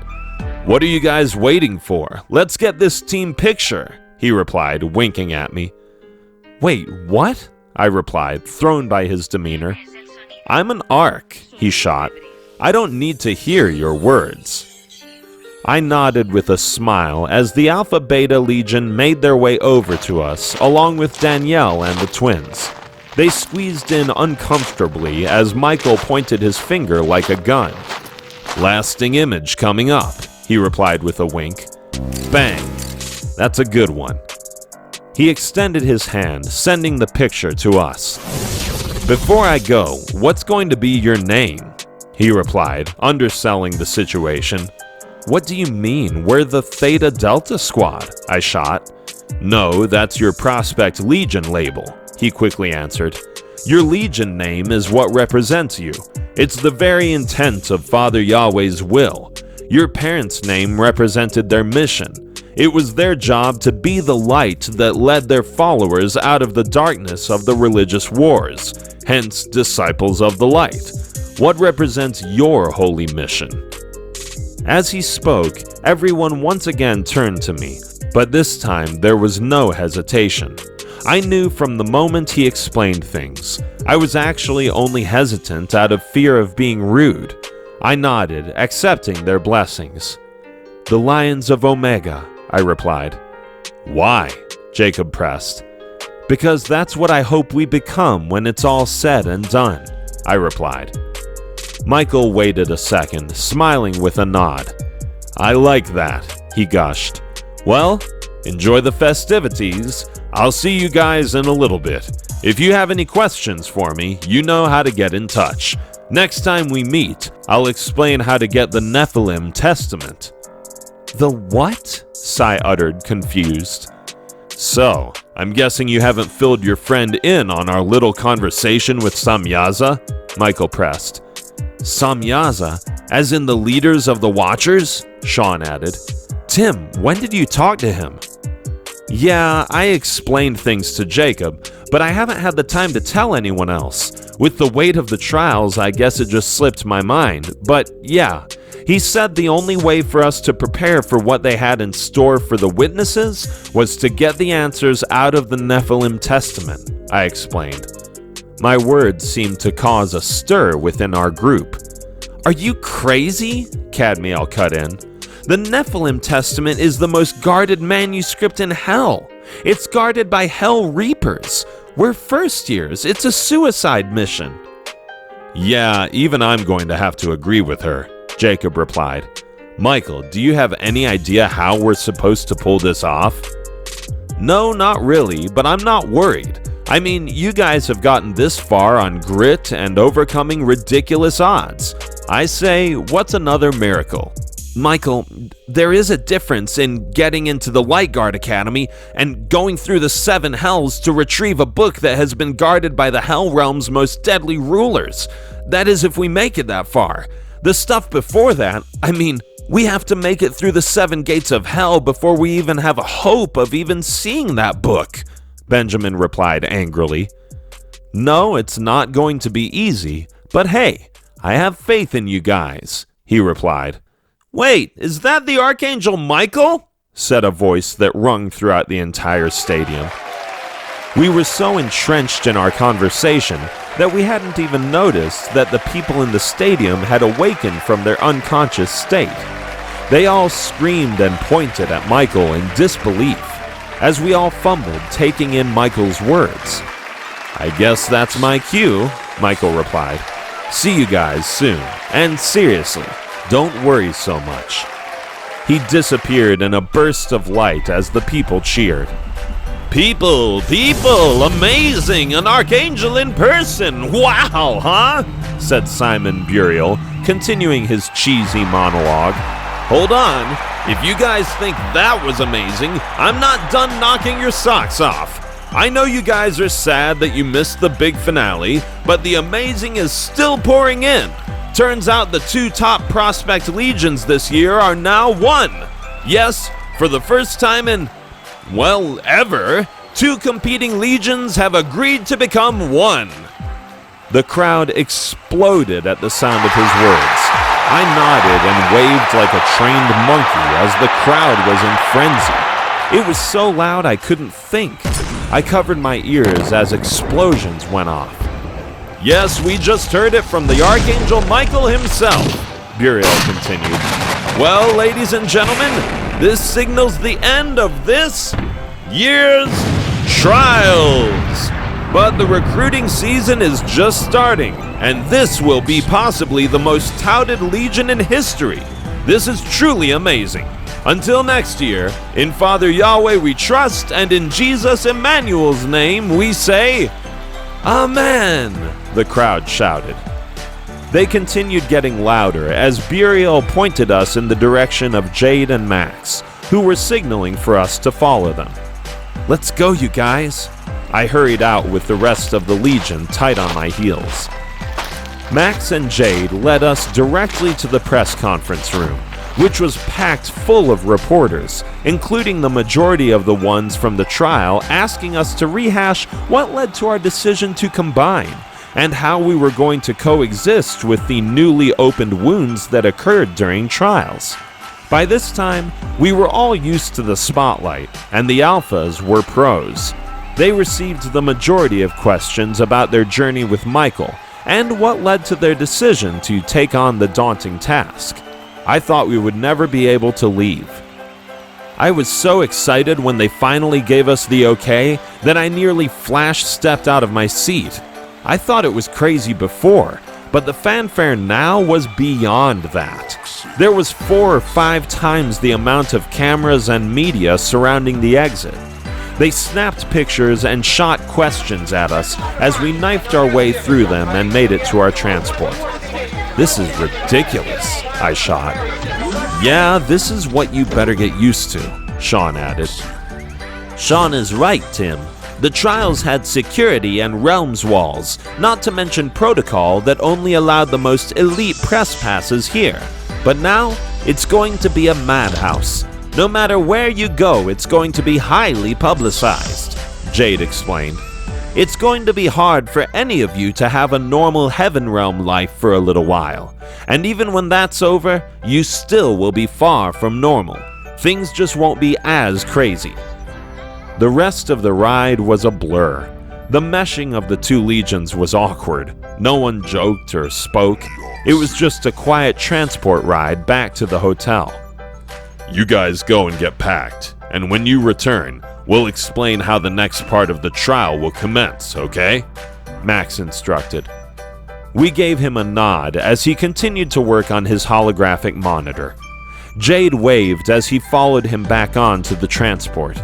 "What are you guys waiting for? Let's get this team picture," he replied, winking at me. "Wait, what?" I replied, thrown by his demeanor. "I'm an ARC," he shot. "I don't need to hear your words." I nodded with a smile as the Alpha Beta Legion made their way over to us, along with Danielle and the twins. They squeezed in uncomfortably as Michael pointed his finger like a gun. "Lasting image coming up," he replied with a wink. "Bang. That's a good one." He extended his hand, sending the picture to us. "Before I go, what's going to be your name?" he replied, underselling the situation. "What do you mean? We're the Theta Delta Squad," I shot. "No, that's your Prospect Legion label," he quickly answered. "Your Legion name is what represents you. It's the very intent of Father Yahweh's will. Your parents' name represented their mission. It was their job to be the light that led their followers out of the darkness of the religious wars, hence disciples of the light. What represents your holy mission?" As he spoke, everyone once again turned to me, but this time there was no hesitation. I knew from the moment he explained things. I was actually only hesitant out of fear of being rude. I nodded, accepting their blessings. "The Lions of Omega," I replied. "Why?" Jacob pressed. "Because that's what I hope we become when it's all said and done," I replied. Michael waited a second, smiling with a nod. "I like that," he gushed. "Well, enjoy the festivities. I'll see you guys in a little bit. If you have any questions for me, you know how to get in touch. Next time we meet, I'll explain how to get the Nephilim Testament." "The what?" Sai uttered, confused. "So, I'm guessing you haven't filled your friend in on our little conversation with Samyaza?" Michael pressed. "Samyaza? As in the leaders of the Watchers?" Sean added. "Tim, when did you talk to him?" "Yeah, I explained things to Jacob, but I haven't had the time to tell anyone else. With the weight of the trials, I guess it just slipped my mind. But yeah, he said the only way for us to prepare for what they had in store for the witnesses was to get the answers out of the Nephilim Testament," I explained. My words seemed to cause a stir within our group. "Are you crazy?" Cadmiel cut in. "The Nephilim Testament is the most guarded manuscript in hell. It's guarded by Hell Reapers. We're first years. It's a suicide mission." "Yeah, even I'm going to have to agree with her," Jacob replied. "Michael, do you have any idea how we're supposed to pull this off?" "No, not really, but I'm not worried. I mean, you guys have gotten this far on grit and overcoming ridiculous odds. I say, what's another miracle?" "Michael, there is a difference in getting into the Light Guard Academy and going through the 7 hells to retrieve a book that has been guarded by the Hell Realm's most deadly rulers. That is, if we make it that far. The stuff before that, I mean, we have to make it through the 7 gates of hell before we even have a hope of even seeing that book," Benjamin replied angrily. "No, it's not going to be easy, but hey, I have faith in you guys," he replied. "Wait, is that the Archangel Michael?" said a voice that rung throughout the entire stadium. We were so entrenched in our conversation that we hadn't even noticed that the people in the stadium had awakened from their unconscious state. They all screamed and pointed at Michael in disbelief, as we all fumbled, taking in Michael's words. "I guess that's my cue," Michael replied. "See you guys soon, and seriously, don't worry so much." He disappeared in a burst of light as the people cheered. People, amazing, an archangel in person, wow, huh?" said Simon Burial, continuing his cheesy monologue. Hold on. If you guys think that was amazing, I'm not done knocking your socks off. I know you guys are sad that you missed the big finale, but the amazing is still pouring in. Turns out the 2 top prospect legions this year are now 1. Yes, for the first time in, well, ever, 2 competing legions have agreed to become 1. The crowd exploded at the sound of his words. I nodded and waved like a trained monkey as the crowd was in frenzy. It was so loud I couldn't think. I covered my ears as explosions went off. Yes, we just heard it from the Archangel Michael himself, Burial continued. Well, ladies and gentlemen, this signals the end of this year's trials. But the recruiting season is just starting, and this will be possibly the most touted legion in history. This is truly amazing. Until next year, in Father Yahweh we trust, and in Jesus Emmanuel's name we say, Amen, the crowd shouted. They continued getting louder as Burial pointed us in the direction of Jade and Max, who were signaling for us to follow them. Let's go, you guys. I hurried out with the rest of the Legion tight on my heels. Max and Jade led us directly to the press conference room, which was packed full of reporters, including the majority of the ones from the trial, asking us to rehash what led to our decision to combine, and how we were going to coexist with the newly opened wounds that occurred during trials. By this time, we were all used to the spotlight, and the alphas were pros. They received the majority of questions about their journey with Michael, and what led to their decision to take on the daunting task. I thought we would never be able to leave. I was so excited when they finally gave us the okay that I nearly flash-stepped out of my seat. I thought it was crazy before, but the fanfare now was beyond that. There was 4 or 5 times the amount of cameras and media surrounding the exit. They snapped pictures and shot questions at us as we knifed our way through them and made it to our transport. This is ridiculous, I shot. Yeah, this is what you better get used to, Sean added. Sean is right, Tim. The trials had security and realms walls, not to mention protocol that only allowed the most elite press passes here. But now, it's going to be a madhouse. No matter where you go, it's going to be highly publicized, Jade explained. It's going to be hard for any of you to have a normal Heaven Realm life for a little while. And even when that's over, you still will be far from normal. Things just won't be as crazy. The rest of the ride was a blur. The meshing of the 2 legions was awkward. No one joked or spoke. It was just a quiet transport ride back to the hotel. You guys go and get packed, and when you return, we'll explain how the next part of the trial will commence, okay? Max instructed. We gave him a nod as he continued to work on his holographic monitor. Jade waved as he followed him back on to the transport.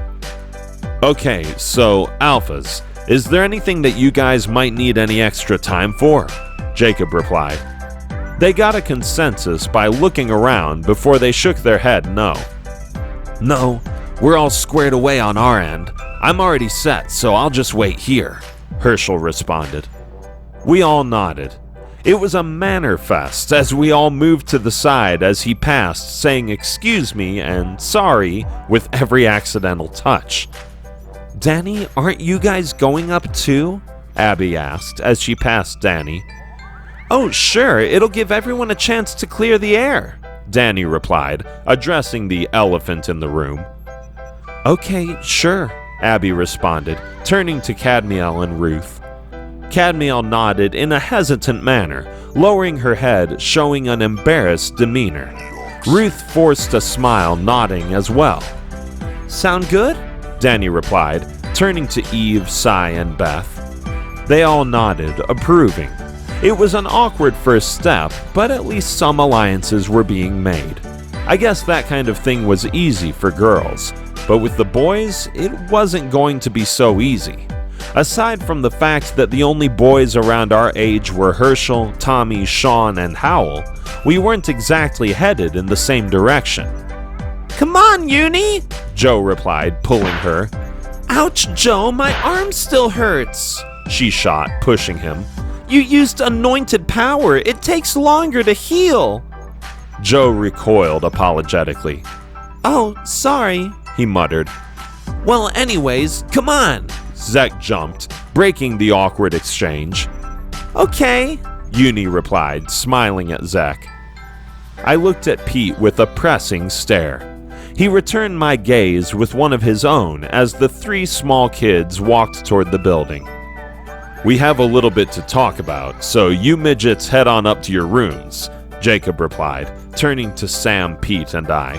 Okay, so, Alphas, is there anything that you guys might need any extra time for? Jacob replied. They got a consensus by looking around before they shook their head no. No, we're all squared away on our end. I'm already set, so I'll just wait here, Herschel responded. We all nodded. It was a manner fest as we all moved to the side as he passed, saying excuse me and sorry with every accidental touch. Danny, aren't you guys going up too? Abby asked as she passed Danny. Oh, sure, it'll give everyone a chance to clear the air, Danny replied, addressing the elephant in the room. Okay, sure, Abby responded, turning to Cadmiel and Ruth. Cadmiel nodded in a hesitant manner, lowering her head, showing an embarrassed demeanor. Ruth forced a smile, nodding as well. Sound good? Danny replied, turning to Eve, Sai, and Beth. They all nodded, approving. It was an awkward first step, but at least some alliances were being made. I guess that kind of thing was easy for girls, but with the boys, it wasn't going to be so easy. Aside from the fact that the only boys around our age were Herschel, Tommy, Sean, and Howell, we weren't exactly headed in the same direction. "Come on, Uni," Joe replied, pulling her. "Ouch, Joe, my arm still hurts," she shot, pushing him. "You used anointed power. It takes longer to heal." Joe recoiled apologetically. "Oh, sorry," he muttered. "Well, anyways, come on." Zek jumped, breaking the awkward exchange. "Okay," Uni replied, smiling at Zek. I looked at Pete with a pressing stare. He returned my gaze with one of his own as the three small kids walked toward the building. "We have a little bit to talk about, so you midgets head on up to your rooms," Jacob replied, turning to Sam, Pete, and I.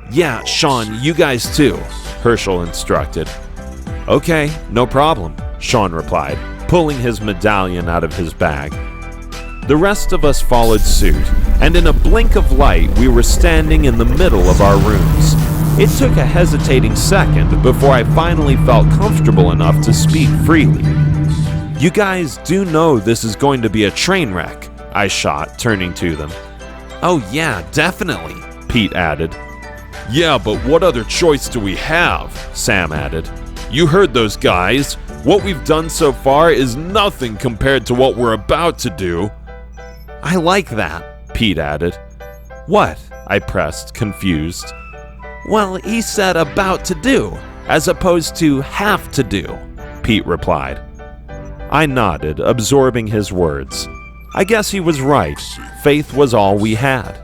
"Yeah, Sean, you guys too," Herschel instructed. "Okay, no problem," Sean replied, pulling his medallion out of his bag. The rest of us followed suit, and in a blink of light, we were standing in the middle of our rooms. It took a hesitating second before I finally felt comfortable enough to speak freely. "You guys do know this is going to be a train wreck," I shot, turning to them. "Oh yeah, definitely," Pete added. "Yeah, but what other choice do we have?" Sam added. "You heard those guys. What we've done so far is nothing compared to what we're about to do." "I like that," Pete added. "What?" I pressed, confused. "Well, he said about to do, as opposed to have to do," Pete replied. I nodded, absorbing his words. I guess he was right. Faith was all we had.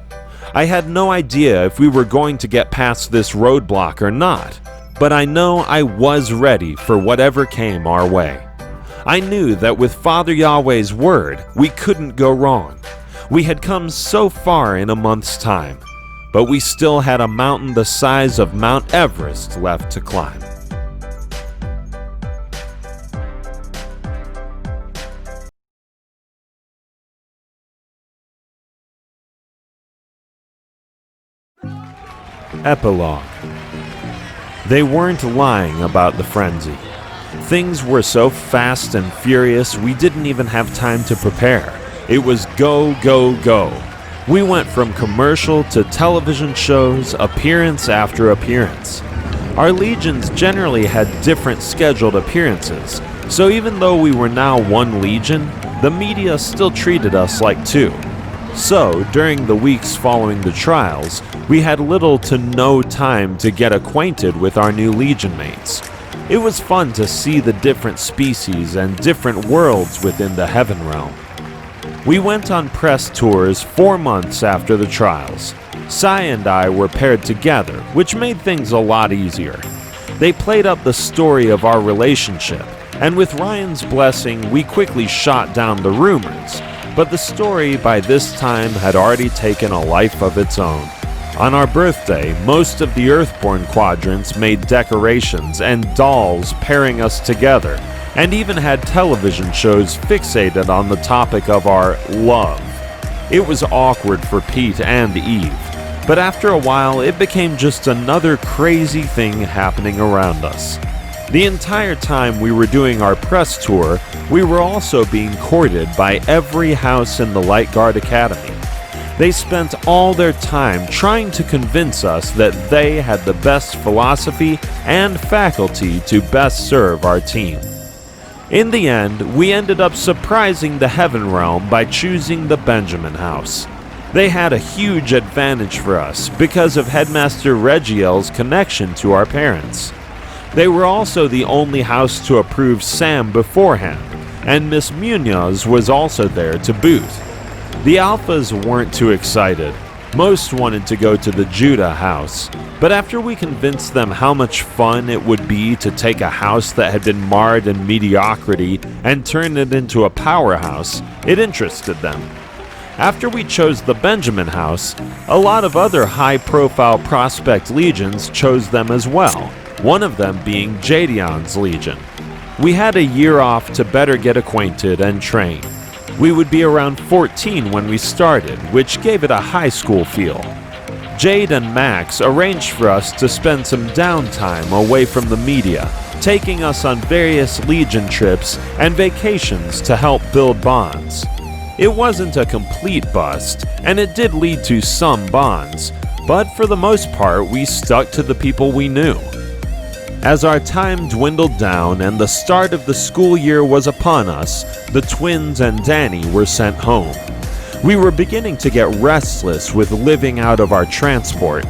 I had no idea if we were going to get past this roadblock or not, but I know I was ready for whatever came our way. I knew that with Father Yahweh's word, we couldn't go wrong. We had come so far in a month's time, but we still had a mountain the size of Mount Everest left to climb. Epilogue. They weren't lying about the frenzy. Things were so fast and furious we didn't even have time to prepare. It was go, go, go. We went from commercial to television shows, appearance after appearance. Our legions generally had different scheduled appearances, so even though we were now one legion, the media still treated us like two. So, during the weeks following the trials, we had little to no time to get acquainted with our new legion mates. It was fun to see the different species and different worlds within the Heaven Realm. We went on press tours 4 months after the trials. Sai and I were paired together, which made things a lot easier. They played up the story of our relationship, and with Ryan's blessing, we quickly shot down the rumors. But the story by this time had already taken a life of its own. On our birthday, most of the Earthborn quadrants made decorations and dolls pairing us together, and even had television shows fixated on the topic of our love. It was awkward for Pete and Eve, but after a while it became just another crazy thing happening around us. The entire time we were doing our press tour, we were also being courted by every house in the Light Guard Academy. They spent all their time trying to convince us that they had the best philosophy and faculty to best serve our team. In the end, we ended up surprising the Heaven Realm by choosing the Benjamin House. They had a huge advantage for us because of Headmaster Regiel's connection to our parents. They were also the only house to approve Sam beforehand, and Miss Munoz was also there to boot. The Alphas weren't too excited. Most wanted to go to the Judah house, but after we convinced them how much fun it would be to take a house that had been marred in mediocrity and turn it into a powerhouse, it interested them. After we chose the Benjamin house, a lot of other high-profile prospect legions chose them as well, one of them being Jadion's legion. We had a year off to better get acquainted and train. We would be around 14 when we started, which gave it a high school feel. Jade and Max arranged for us to spend some downtime away from the media taking us on various Legion trips and vacations to help build bonds. It wasn't a complete bust, and it did lead to some bonds, but for the most part we stuck to the people we knew. As our time dwindled down and the start of the school year was upon us, the twins and Danny were sent home. We were beginning to get restless with living out of our transport.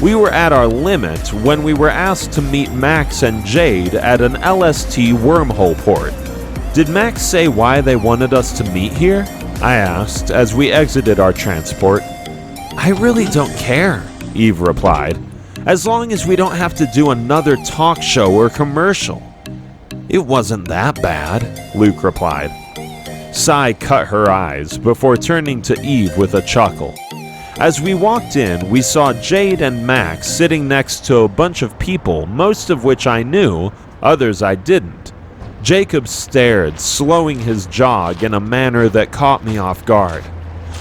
We were at our limit when we were asked to meet Max and Jade at an LST wormhole port. Did Max say why they wanted us to meet here? I asked as we exited our transport. I really don't care, Eve replied, as long as we don't have to do another talk show or commercial. It wasn't that bad, Luke replied. Sai cut her eyes before turning to Eve with a chuckle. As we walked in, we saw Jade and Max sitting next to a bunch of people, most of which I knew, others I didn't. Jacob stared, slowing his jog in a manner that caught me off guard.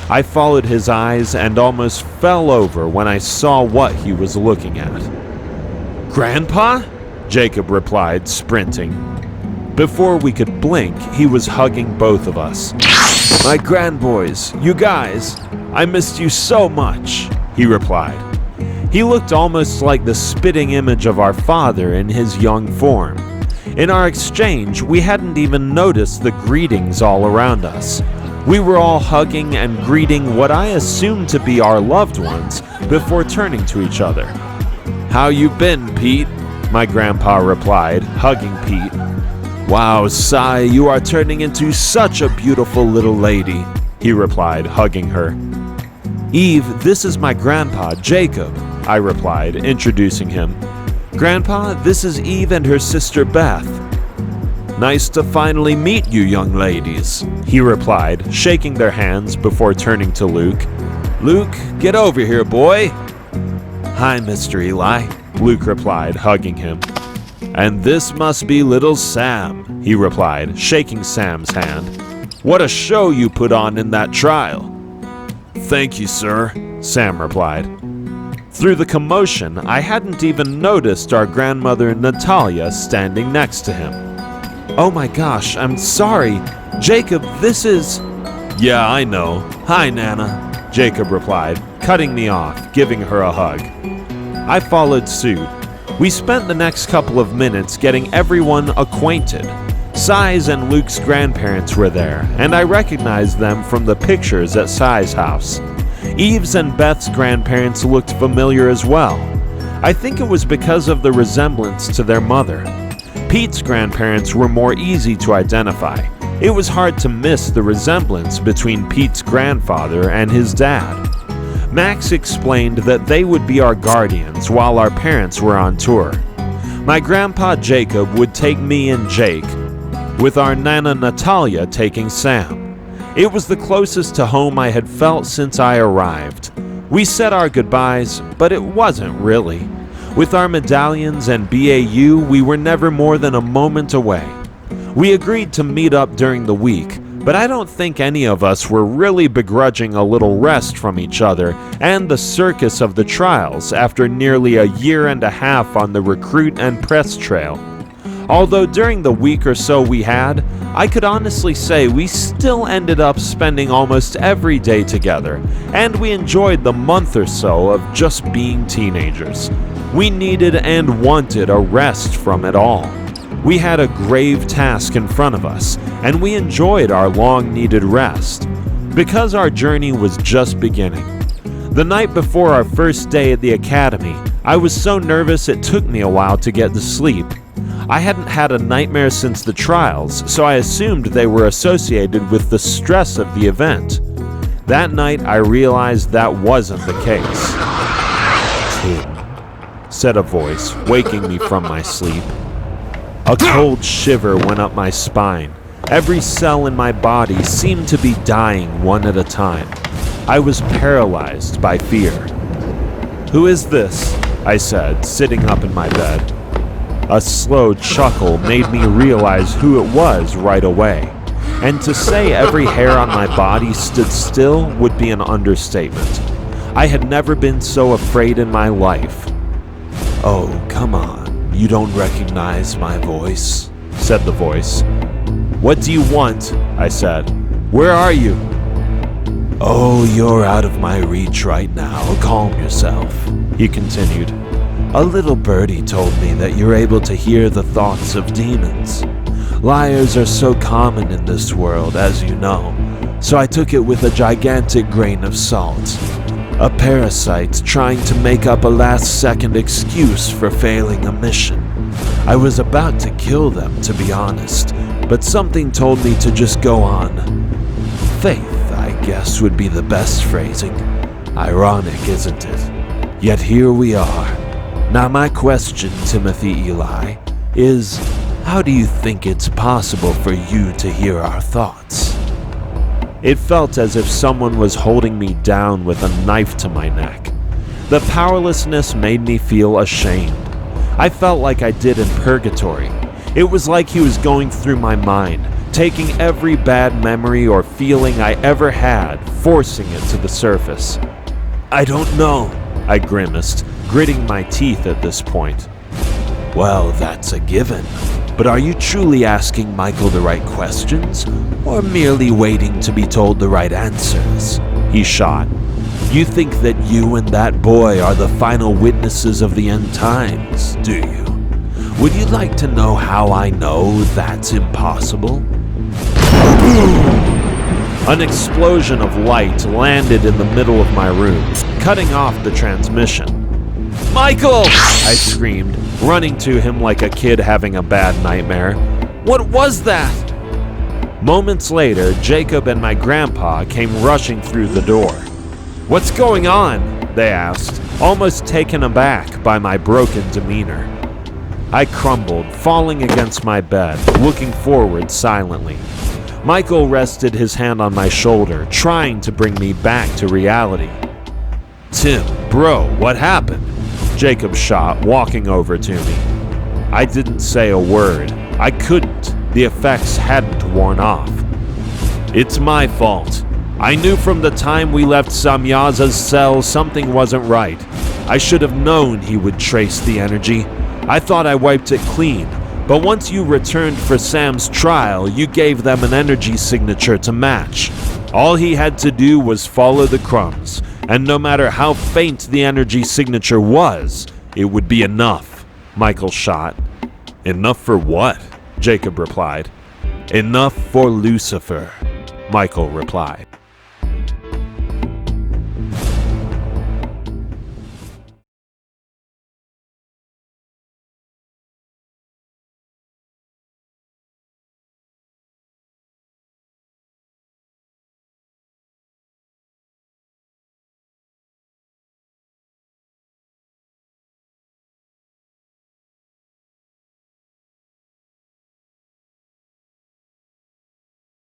I followed his eyes and almost fell over when I saw what he was looking at. Grandpa? Jacob replied, sprinting. Before we could blink, he was hugging both of us. My grandboys, you guys, I missed you so much, he replied. He looked almost like the spitting image of our father in his young form. In our exchange, we hadn't even noticed the greetings all around us. We were all hugging and greeting what I assumed to be our loved ones before turning to each other. How you been, Pete? My grandpa replied, hugging Pete. Wow, Sai, you are turning into such a beautiful little lady, he replied, hugging her. Eve, this is my grandpa, Jacob, I replied, introducing him. Grandpa, this is Eve and her sister Beth. Nice to finally meet you, young ladies, he replied, shaking their hands before turning to Luke. Luke, get over here, boy. Hi, Mr. Eli, Luke replied, hugging him. And this must be little Sam, he replied, shaking Sam's hand. What a show you put on in that trial. Thank you, sir, Sam replied. Through the commotion, I hadn't even noticed our grandmother Natalia standing next to him. Oh my gosh, I'm sorry. Jacob, this is... Yeah, I know. Hi, Nana, Jacob replied, cutting me off, giving her a hug. I followed suit. We spent the next couple of minutes getting everyone acquainted. Sai's and Luke's grandparents were there, and I recognized them from the pictures at Sai's house. Eve's and Beth's grandparents looked familiar as well. I think it was because of the resemblance to their mother. Pete's grandparents were more easy to identify. It was hard to miss the resemblance between Pete's grandfather and his dad. Max explained that they would be our guardians while our parents were on tour. My grandpa Jacob would take me and Jake, with our Nana Natalia taking Sam. It was the closest to home I had felt since I arrived. We said our goodbyes, but it wasn't really. With our medallions and BAU, we were never more than a moment away. We agreed to meet up during the week, but I don't think any of us were really begrudging a little rest from each other and the circus of the trials after nearly a year and a half on the recruit and press trail. Although during the week or so we had, I could honestly say we still ended up spending almost every day together, and we enjoyed the month or so of just being teenagers. We needed and wanted a rest from it all. We had a grave task in front of us, and we enjoyed our long-needed rest, because our journey was just beginning. The night before our first day at the academy, I was so nervous it took me a while to get to sleep. I hadn't had a nightmare since the trials, so I assumed they were associated with the stress of the event. That night, I realized that wasn't the case. "Tim," said a voice, waking me from my sleep. A cold shiver went up my spine. Every cell in my body seemed to be dying one at a time. I was paralyzed by fear. "Who is this?" I said, sitting up in my bed. A slow chuckle made me realize who it was right away, and to say every hair on my body stood still would be an understatement. I had never been so afraid in my life. "Oh, come on," You don't recognize my voice?" said the voice. "What do you want?" I said. "Where are you?" "Oh, you're out of my reach right now. Calm yourself," he continued. "A little birdie told me that you're able to hear the thoughts of demons. Liars are so common in this world, as you know, so I took it with a gigantic grain of salt. A parasite trying to make up a last-second excuse for failing a mission. I was about to kill them, to be honest, but something told me to just go on. Faith, I guess, would be the best phrasing. Ironic, isn't it? Yet here we are. Now my question, Timothy Eli, is, how do you think it's possible for you to hear our thoughts?" It felt as if someone was holding me down with a knife to my neck. The powerlessness made me feel ashamed. I felt like I did in purgatory. It was like he was going through my mind, taking every bad memory or feeling I ever had, forcing it to the surface. "I don't know," I grimaced, gritting my teeth at this point. "Well, that's a given. But are you truly asking Michael the right questions, or merely waiting to be told the right answers?" He shot. "You think that you and that boy are the final witnesses of the end times, do you? Would you like to know how I know that's impossible?" An explosion of light landed in the middle of my room, cutting off the transmission. "Michael!" I screamed, running to him like a kid having a bad nightmare. "What was that?" Moments later, Jacob and my grandpa came rushing through the door. "What's going on?" they asked, almost taken aback by my broken demeanor. I crumbled, falling against my bed, looking forward silently. Michael rested his hand on my shoulder, trying to bring me back to reality. "Tim, bro, what happened?" Jacob shot, walking over to me. I didn't say a word. I couldn't. The effects hadn't worn off. "It's my fault. I knew from the time we left Samyaza's cell something wasn't right. I should have known he would trace the energy. I thought I wiped it clean, but once you returned for Sam's trial, you gave them an energy signature to match. All he had to do was follow the crumbs, and no matter how faint the energy signature was, it would be enough." Michael shot. "Enough for what?" Jacob replied. "Enough for Lucifer," Michael replied.